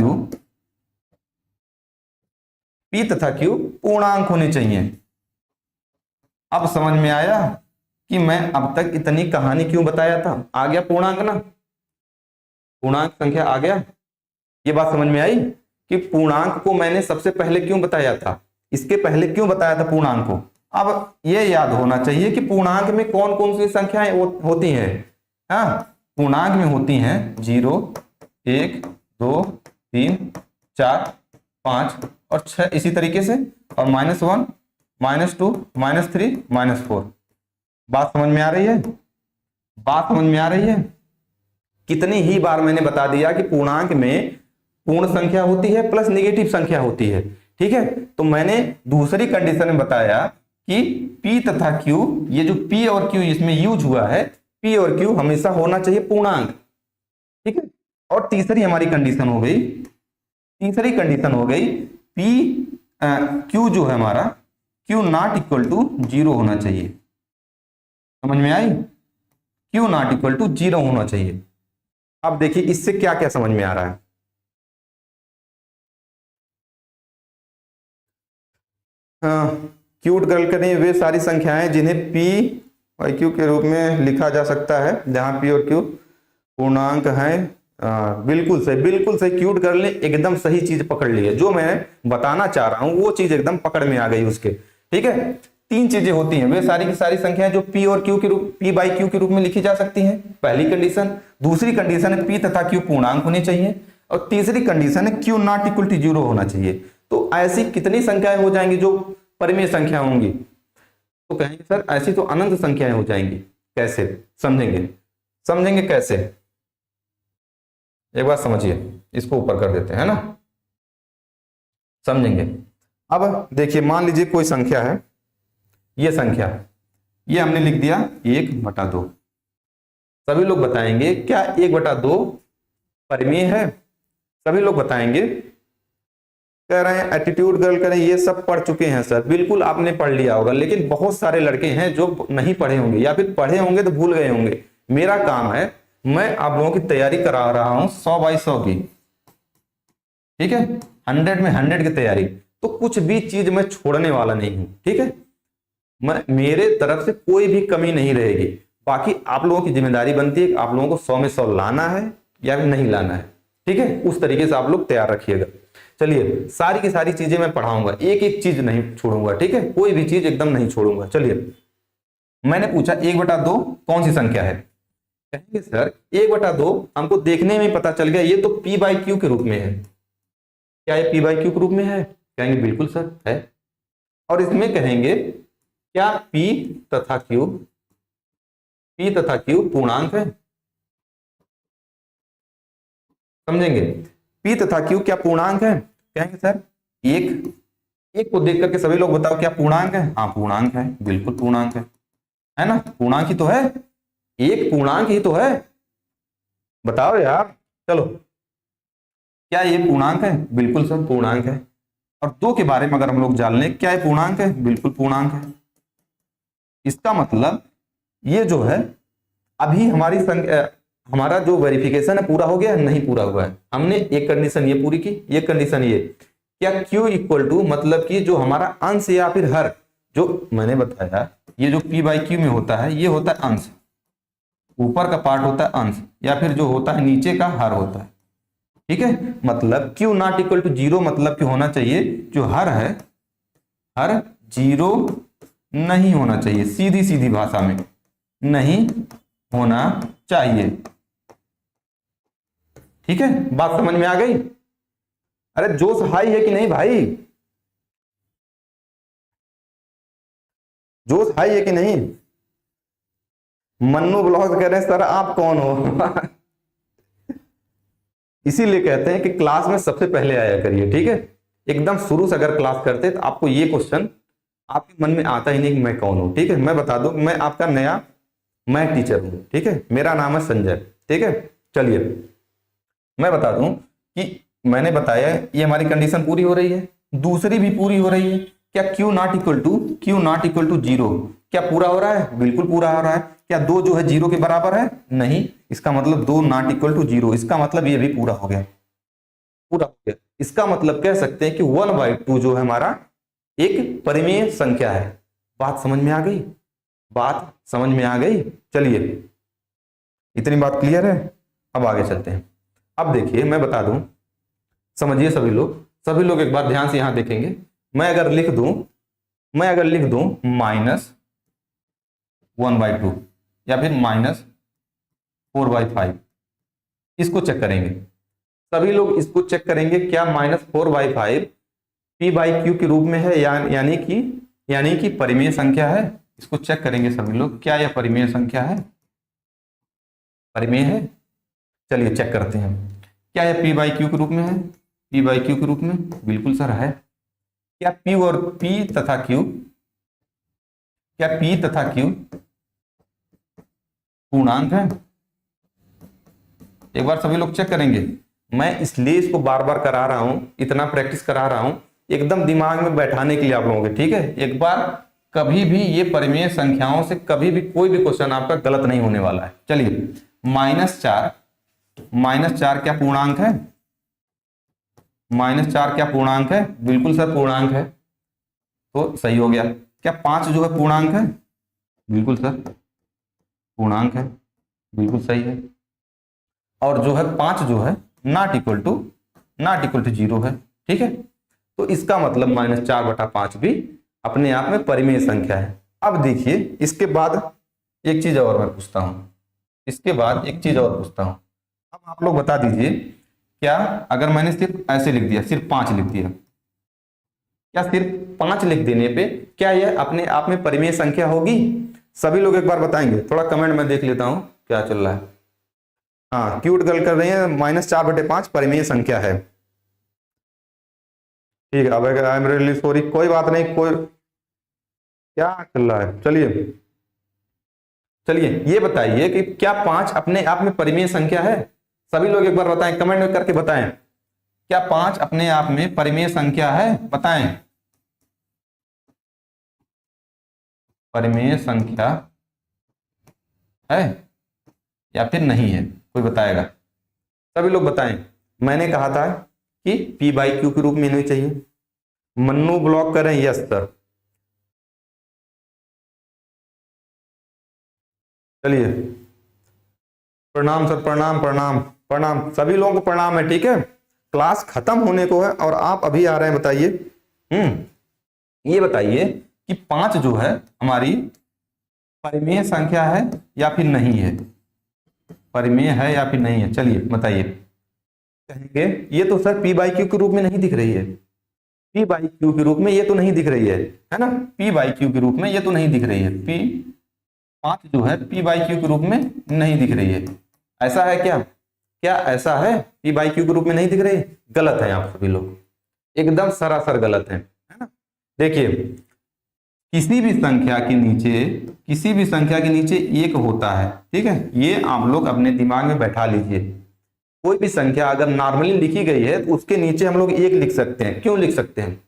P तथा Q पूर्णांक होने चाहिए। अब समझ में आया कि मैं अब तक इतनी कहानी क्यों बताया था? आ गया पूर्णांक ना, पूर्णांक संख्या आ गया। ये बात समझ में आई कि पूर्णांक को मैंने सबसे पहले क्यों बताया था, इसके पहले क्यों बताया था पूर्णांक को। अब ये याद होना चाहिए कि पूर्णांक में कौन कौन सी संख्याएं होती हैं। हाँ, पूर्णांक में होती हैं 0, 1, 2, 3, 4, 5 और 6, इसी तरीके से, और -1, -2, -3, -4। बात समझ में आ रही है? बात समझ में आ रही है? कितनी ही बार मैंने बता दिया कि पूर्णांक में पूर्ण संख्या होती है प्लस नेगेटिव संख्या होती है। ठीक है, तो मैंने दूसरी कंडीशन में बताया कि P तथा Q, ये जो P और Q इसमें यूज हुआ है, P और Q हमेशा होना चाहिए पूर्णांक। ठीक है, और तीसरी हमारी कंडीशन हो गई, तीसरी कंडीशन हो गई P Q जो है हमारा Q नॉट इक्वल टू 0 होना चाहिए। समझ में आई? Q नॉट इक्वल टू 0 होना चाहिए। अब देखिए इससे क्या क्या समझ में आ रहा है। क्यूट गर्ल करें वे सारी संख्याएं जिन्हें P और Q के रूप में लिखा जा सकता है जहां P और Q पूर्णांक हैं। बिल्कुल सही, बिल्कुल सही। क्यूट गर्ल ने एकदम सही चीज पकड़ ली है। जो मैं बताना चाह रहा हूं वो चीज एकदम पकड़ में आ गई उसके। ठीक है, तीन चीजें होती हैं, वे सारी की सारी संख्याएं जो P और Q के रूप P बाई Q के रूप में लिखी जा सकती हैं, पहली कंडीशन। दूसरी कंडीशन है P तथा Q पूर्णांक होने चाहिए, और तीसरी कंडीशन है Q नॉट इक्वल टू 0 होना चाहिए। तो ऐसी कितनी संख्याएं हो जाएंगी जो परिमेय संख्या होंगी? तो कहेंगे सर ऐसी तो अनंत संख्याएं हो जाएंगी। कैसे समझेंगे? समझेंगे कैसे? एक बार समझिए, इसको ऊपर कर देते हैं ना, समझेंगे। अब देखिए मान लीजिए कोई संख्या है, ये संख्या, ये हमने लिख दिया 1/2। सभी लोग बताएंगे क्या 1/2 परिमेय है? सभी लोग बताएंगे। कह रहे हैं एटीट्यूड गर्ल करें ये सब पढ़ चुके हैं सर। बिल्कुल आपने पढ़ लिया होगा, लेकिन बहुत सारे लड़के हैं जो नहीं पढ़े होंगे या फिर पढ़े होंगे तो भूल गए होंगे। मेरा काम है, मैं आप लोगों की तैयारी करा रहा हूं 100 बाई 100 की। ठीक है, 100 में 100 की तैयारी, तो कुछ भी चीज मैं छोड़ने वाला नहीं हूं। ठीक है, मैं मेरे तरफ से कोई भी कमी नहीं रहेगी। बाकी आप लोगों की जिम्मेदारी बनती है आप लोगों को 100 में 100 लाना है या नहीं लाना है। ठीक है, उस तरीके से आप लोग तैयार रखिएगा। चलिए सारी की सारी चीजें मैं पढ़ाऊंगा, एक एक चीज नहीं छोड़ूंगा। ठीक है, कोई भी चीज एकदम नहीं छोड़ूंगा। चलिए, मैंने पूछा 1/2 कौन सी संख्या है? कहेंगे सर 1/2 हमको देखने में पता चल गया ये तो P बाई Q के रूप में है। क्या ये P बाई Q के रूप में है? कहेंगे बिल्कुल सर है। और इसमें कहेंगे क्या P तथा Q पूर्णांक है? समझेंगे, P तथा Q क्या पूर्णांक है? कहेंगे सर एक को देख करके सभी लोग बताओ क्या पूर्णांक है? हाँ पूर्णांक है, बिल्कुल पूर्णांक है ना? पूर्णांक ही तो है, एक पूर्णांक ही तो है। बताओ यार, चलो क्या ये पूर्णांक है? बिल्कुल सर पूर्णांक है। और 2 के बारे में अगर हम लोग जान लें, क्या ये पूर्णांक है? बिल्कुल पूर्णांक है। इसका मतलब ये जो है अभी हमारा जो वेरिफिकेशन है पूरा हो गया? नहीं पूरा हुआ है। हमने एक कंडीशन ये पूरी की, एक कंडीशन ये। क्या Q इक्वल टू मतलब कि जो हमारा अंश या फिर हर, जो मैंने बताया ये जो P बाई Q में होता है ये होता है अंश, ऊपर का पार्ट होता है अंश, या फिर जो होता है नीचे का हर होता है। ठीक है, मतलब Q नॉट इक्वल टू 0 मतलब कि होना चाहिए जो हर है, हर 0 नहीं होना चाहिए। सीधी सीधी भाषा में नहीं होना चाहिए। ठीक है, बात समझ में आ गई? अरे जोश हाई है कि नहीं भाई? जोश हाई है कि नहीं? मन्नू ब्लॉग कह रहे हैं सर आप कौन हो? इसीलिए कहते हैं कि क्लास में सबसे पहले आया करिए। ठीक है, एकदम शुरू से अगर क्लास करते तो आपको ये क्वेश्चन आपके मन में आता ही नहीं कि मैं कौन हूं। ठीक है, मैं बता दूं मैं आपका नया मैथ टीचर हूं। ठीक है, मेरा नाम है संजय। ठीक है, चलिए मैं बता दूं कि मैंने बताया ये हमारी कंडीशन पूरी हो रही है, दूसरी भी पूरी हो रही है। क्या Q नॉट इक्वल टू 0 क्या पूरा हो रहा है? बिल्कुल पूरा हो रहा है। क्या 2 जो है 0 के बराबर है? नहीं। इसका मतलब 2 नॉट इक्वल टू 0, इसका मतलब ये भी पूरा हो गया, पूरा हो गया। इसका मतलब कह सकते हैं कि 1/2 जो है हमारा एक परिमेय संख्या है। बात समझ में आ गई? बात समझ में आ गई? चलिए इतनी बात क्लियर है, अब आगे चलते हैं। अब देखिए मैं बता दूं, समझिए सभी लोग एक बार ध्यान से यहां देखेंगे। मैं अगर लिख दूं -1/2 या फिर -4/5, इसको चेक करेंगे। सभी लोग इसको चेक करेंगे क्या -4/5 P बाई Q के रूप में है यानी कि परिमेय संख्या है? इसको चेक करेंगे सभी लोग, क्या यह परिमेय संख्या है? परिमेय है? चलिए चेक करते हैं क्या यह P बाई Q के रूप में है? P बाई Q के रूप में बिल्कुल सर है। क्या P तथा Q पूर्णांक है? एक बार सभी लोग चेक करेंगे। मैं इसलिए इसको बार बार करा रहा हूं, इतना प्रैक्टिस करा रहा हूं, एकदम दिमाग में बैठाने के लिए आप लोगों के, ठीक है। एक बार कभी भी ये परिमेय संख्याओं से कभी भी कोई भी क्वेश्चन आपका गलत नहीं होने वाला है। चलिए, -4 क्या पूर्णांक है? -4 क्या पूर्णांक है? बिल्कुल सर पूर्णांक है, तो सही हो गया। क्या 5 जो है पूर्णांक है? बिल्कुल सर पूर्णांक है, बिल्कुल सही है। और जो है 5 जो है नॉट इक्वल टू 0 है, ठीक है। तो इसका मतलब -4/5 भी अपने आप में परिमेय संख्या है। अब देखिए, इसके बाद एक चीज और मैं पूछता हूं, अब आप लोग बता दीजिए, क्या अगर मैंने सिर्फ ऐसे लिख दिया, सिर्फ 5 लिख दिया, क्या सिर्फ 5 लिख देने पे क्या यह अपने आप में परिमेय संख्या होगी? सभी लोग एक बार बताएंगे, थोड़ा कमेंट में देख लेता हूं क्या चल रहा है। हाँ, क्यूट गर्ल कर रही है, -4/5 परिमेय संख्या है। ठीक है, अब आई एम रियली सॉरी, कोई बात नहीं, कोई क्या चल रहा है। चलिए ये बताइए कि क्या 5 अपने आप में परिमेय संख्या है? सभी लोग एक बार बताएं, कमेंट में करके बताएं, क्या 5 अपने आप में परिमेय संख्या है? बताएं, परिमेय संख्या है या फिर नहीं है? कोई बताएगा? सभी लोग बताएं। मैंने कहा था कि P/Q के रूप में नहीं चाहिए। मन्नू ब्लॉक करें, यस सर। चलिए, प्रणाम सर, प्रणाम, सभी लोगों को प्रणाम है, ठीक है। क्लास खत्म होने को है और आप अभी आ रहे हैं, बताइए। ये बताइए कि 5 जो है हमारी परिमेय संख्या है या फिर नहीं है? परिमेय है या फिर नहीं है? चलिए बताइए। कहेंगे ये तो सर P/Q के रूप में नहीं दिख रही है, P/Q के रूप में ये तो नहीं दिख रही है ना, P/Q के रूप में ये तो नहीं दिख रही है, 5 जो है P/Q के रूप में नहीं दिख रही है। ऐसा है क्या? क्या ऐसा है? P/Q के रूप में नहीं दिख रही? गलत है, आप सभी लोग एकदम सरासर गलत है ना। देखिए, किसी भी संख्या के नीचे 1 होता है, ठीक है। ये आप लोग अपने दिमाग में बैठा लीजिए। कोई भी संख्या अगर नॉर्मली लिखी गई है तो उसके नीचे हम लोग 1 लिख सकते हैं। क्यों लिख सकते हैं?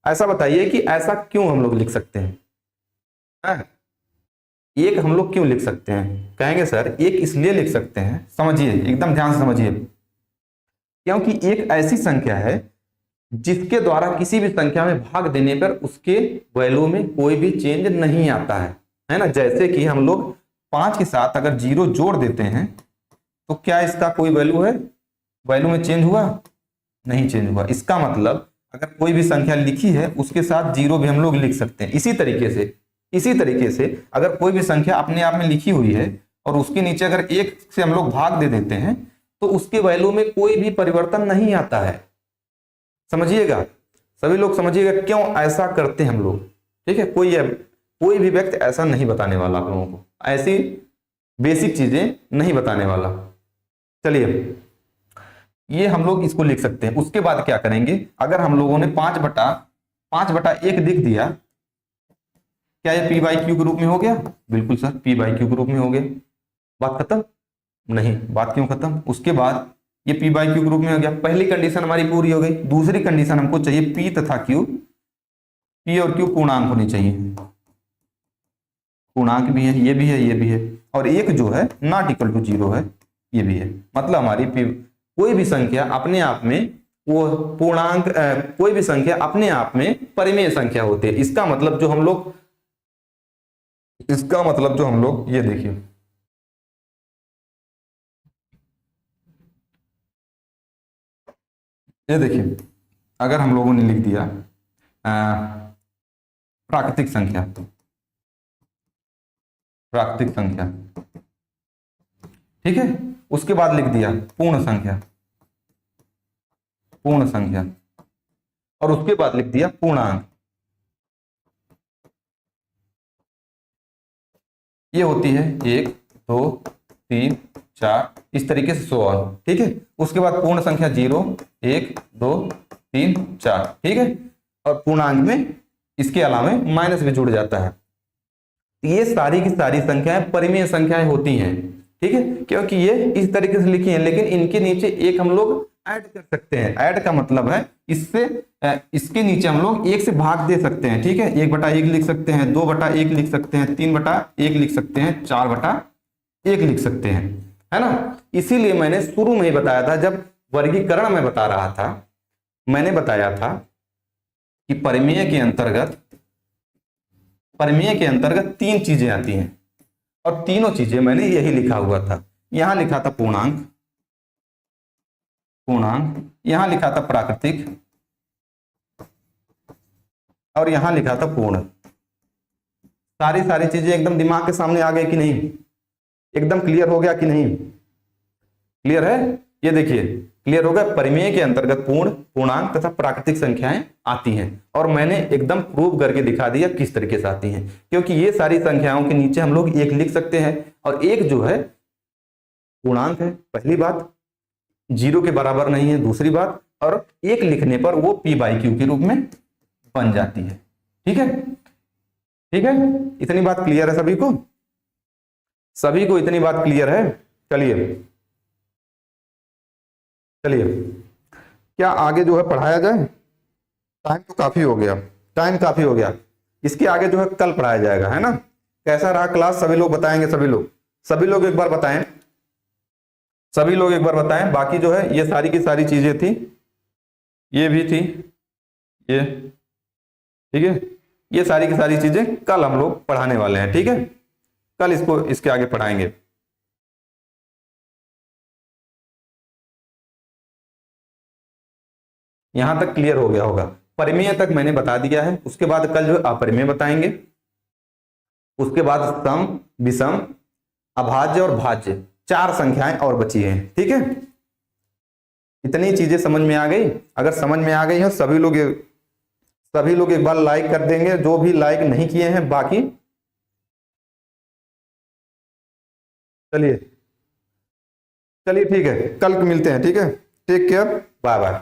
ऐसा बताइए कि ऐसा क्यों हम लोग लिख सकते हैं? 1 हम लोग क्यों लिख सकते हैं? कहेंगे सर 1 इसलिए लिख सकते हैं, समझिए, एकदम ध्यान से समझिए, क्योंकि 1 ऐसी संख्या है जिसके द्वारा किसी भी संख्या में भाग देने पर उसके वैल्यू में कोई भी चेंज नहीं आता है ना। जैसे कि हम लोग 5 के साथ अगर 0 जोड़ देते हैं तो क्या इसका कोई वैल्यू है? वैल्यू में चेंज हुआ? नहीं चेंज हुआ। इसका मतलब अगर कोई भी संख्या लिखी है उसके साथ 0 भी हम लोग लिख सकते हैं। इसी तरीके से अगर कोई भी संख्या अपने आप में लिखी हुई है और उसके नीचे अगर 1 से हम लोग भाग दे देते हैं तो उसके वैल्यू में कोई भी परिवर्तन नहीं आता है। समझिएगा, सभी लोग समझिएगा क्यों ऐसा करते हैं हम लोग, ठीक है। कोई भी व्यक्ति ऐसा नहीं बताने वाला आप लोगों को, ऐसी बेसिक चीजें नहीं बताने वाला। चलिए, ये हम लोग इसको लिख सकते हैं। उसके बाद क्या करेंगे? अगर हम लोगों ने 5/1 लिख दिया, क्या ये P/Q के रूप में हो गया? बिल्कुल सर, P/Q के रूप में हो गया। बात खत्म? नहीं, बात क्यों खत्म? उसके बाद ये P/Q के रूप में हो गया। पहली कंडीशन हमारी पूरी हो गई। दूसरी कंडीशन हमको चाहिए P तथा Q, P और Q पूर्णांक होनी चाहिए। पूर्णांक भी है, ये भी है, ये भी है, और 1 जो है नॉट इक्वल टू 0 है, ये भी है। मतलब हमारी कोई भी संख्या अपने आप में वो पूर्णांक, कोई भी संख्या अपने आप में परिमेय संख्या होती है। इसका मतलब जो हम लोग ये देखिए, ये देखिए, अगर हम लोगों ने लिख दिया प्राकृतिक संख्या, ठीक है, उसके बाद लिख दिया पूर्ण संख्या, और उसके बाद लिख दिया पूर्णांक, ये होती है 1 2 3 4 इस तरीके से 100, ठीक है। उसके बाद पूर्ण संख्या 0 1 2 3 4, ठीक है, और पूर्णांक में इसके अलावा माइनस भी जुड़ जाता है। ये सारी की सारी संख्याएं परिमेय संख्याएं होती हैं, ठीक है, क्योंकि ये इस तरीके से लिखी है, लेकिन इनके नीचे एक हम लोग ऐड कर सकते हैं। ऐड का मतलब है इससे इसके नीचे हम लोग एक से भाग दे सकते हैं। ठीक है, 1/1 लिख सकते हैं, 2/1 लिख सकते हैं, 3/1 लिख सकते हैं, 4/1 लिख सकते हैं, है ना। इसीलिए मैंने शुरू में ही बताया था, जब वर्गीकरण में बता रहा था, मैंने बताया था कि परिमेय के अंतर्गत 3 चीजें आती हैं, और तीनों चीजें मैंने यही लिखा हुआ था। यहां लिखा था पूर्णांक, यहां लिखा था प्राकृतिक, और यहां लिखा था पूर्ण। सारी चीजें एकदम दिमाग के सामने आ गई कि नहीं? एकदम क्लियर हो गया कि नहीं? क्लियर है? ये देखिए, क्लियर हो गया। परिमेय के अंतर्गत पूर्ण, पूर्णांक तथा प्राकृतिक संख्याएं आती हैं, और मैंने एकदम प्रूव करके दिखा दिया किस तरीके से आती हैं। क्योंकि ये सारी संख्याओं के नीचे हम लोग 1 लिख सकते हैं, और 1 जो है पूर्णांक है, पहली बात, 0 के बराबर नहीं है, दूसरी बात, और 1 लिखने पर वो p/q के रूप में बन जाती है। ठीक है, ठीक है, इतनी बात क्लियर है सभी को? सभी को इतनी बात क्लियर है? चलिए क्या आगे जो है पढ़ाया जाए? टाइम तो काफी हो गया, इसके आगे जो है कल पढ़ाया जाएगा, है ना। कैसा रहा क्लास? सभी लोग बताएंगे, सभी लोग एक बार बताएं। बाकी जो है ये सारी की सारी चीजें थी, ये भी थी, ये ठीक है, ये सारी की सारी चीजें कल हम लोग पढ़ाने वाले हैं। ठीक है, कल इसके आगे पढ़ाएंगे। यहां तक क्लियर हो गया होगा। परिमेय तक मैंने बता दिया है, उसके बाद कल जो है अपरिमेय बताएंगे, उसके बाद सम, विषम, अभाज्य और भाज्य, 4 संख्याएं और बची हैं। ठीक है, इतनी चीजें समझ में आ गई? अगर समझ में आ गई हो, सभी लोग एक बार लाइक कर देंगे, जो भी लाइक नहीं किए हैं। बाकी चलिए ठीक है, कल मिलते हैं। ठीक है, टेक केयर, बाय बाय।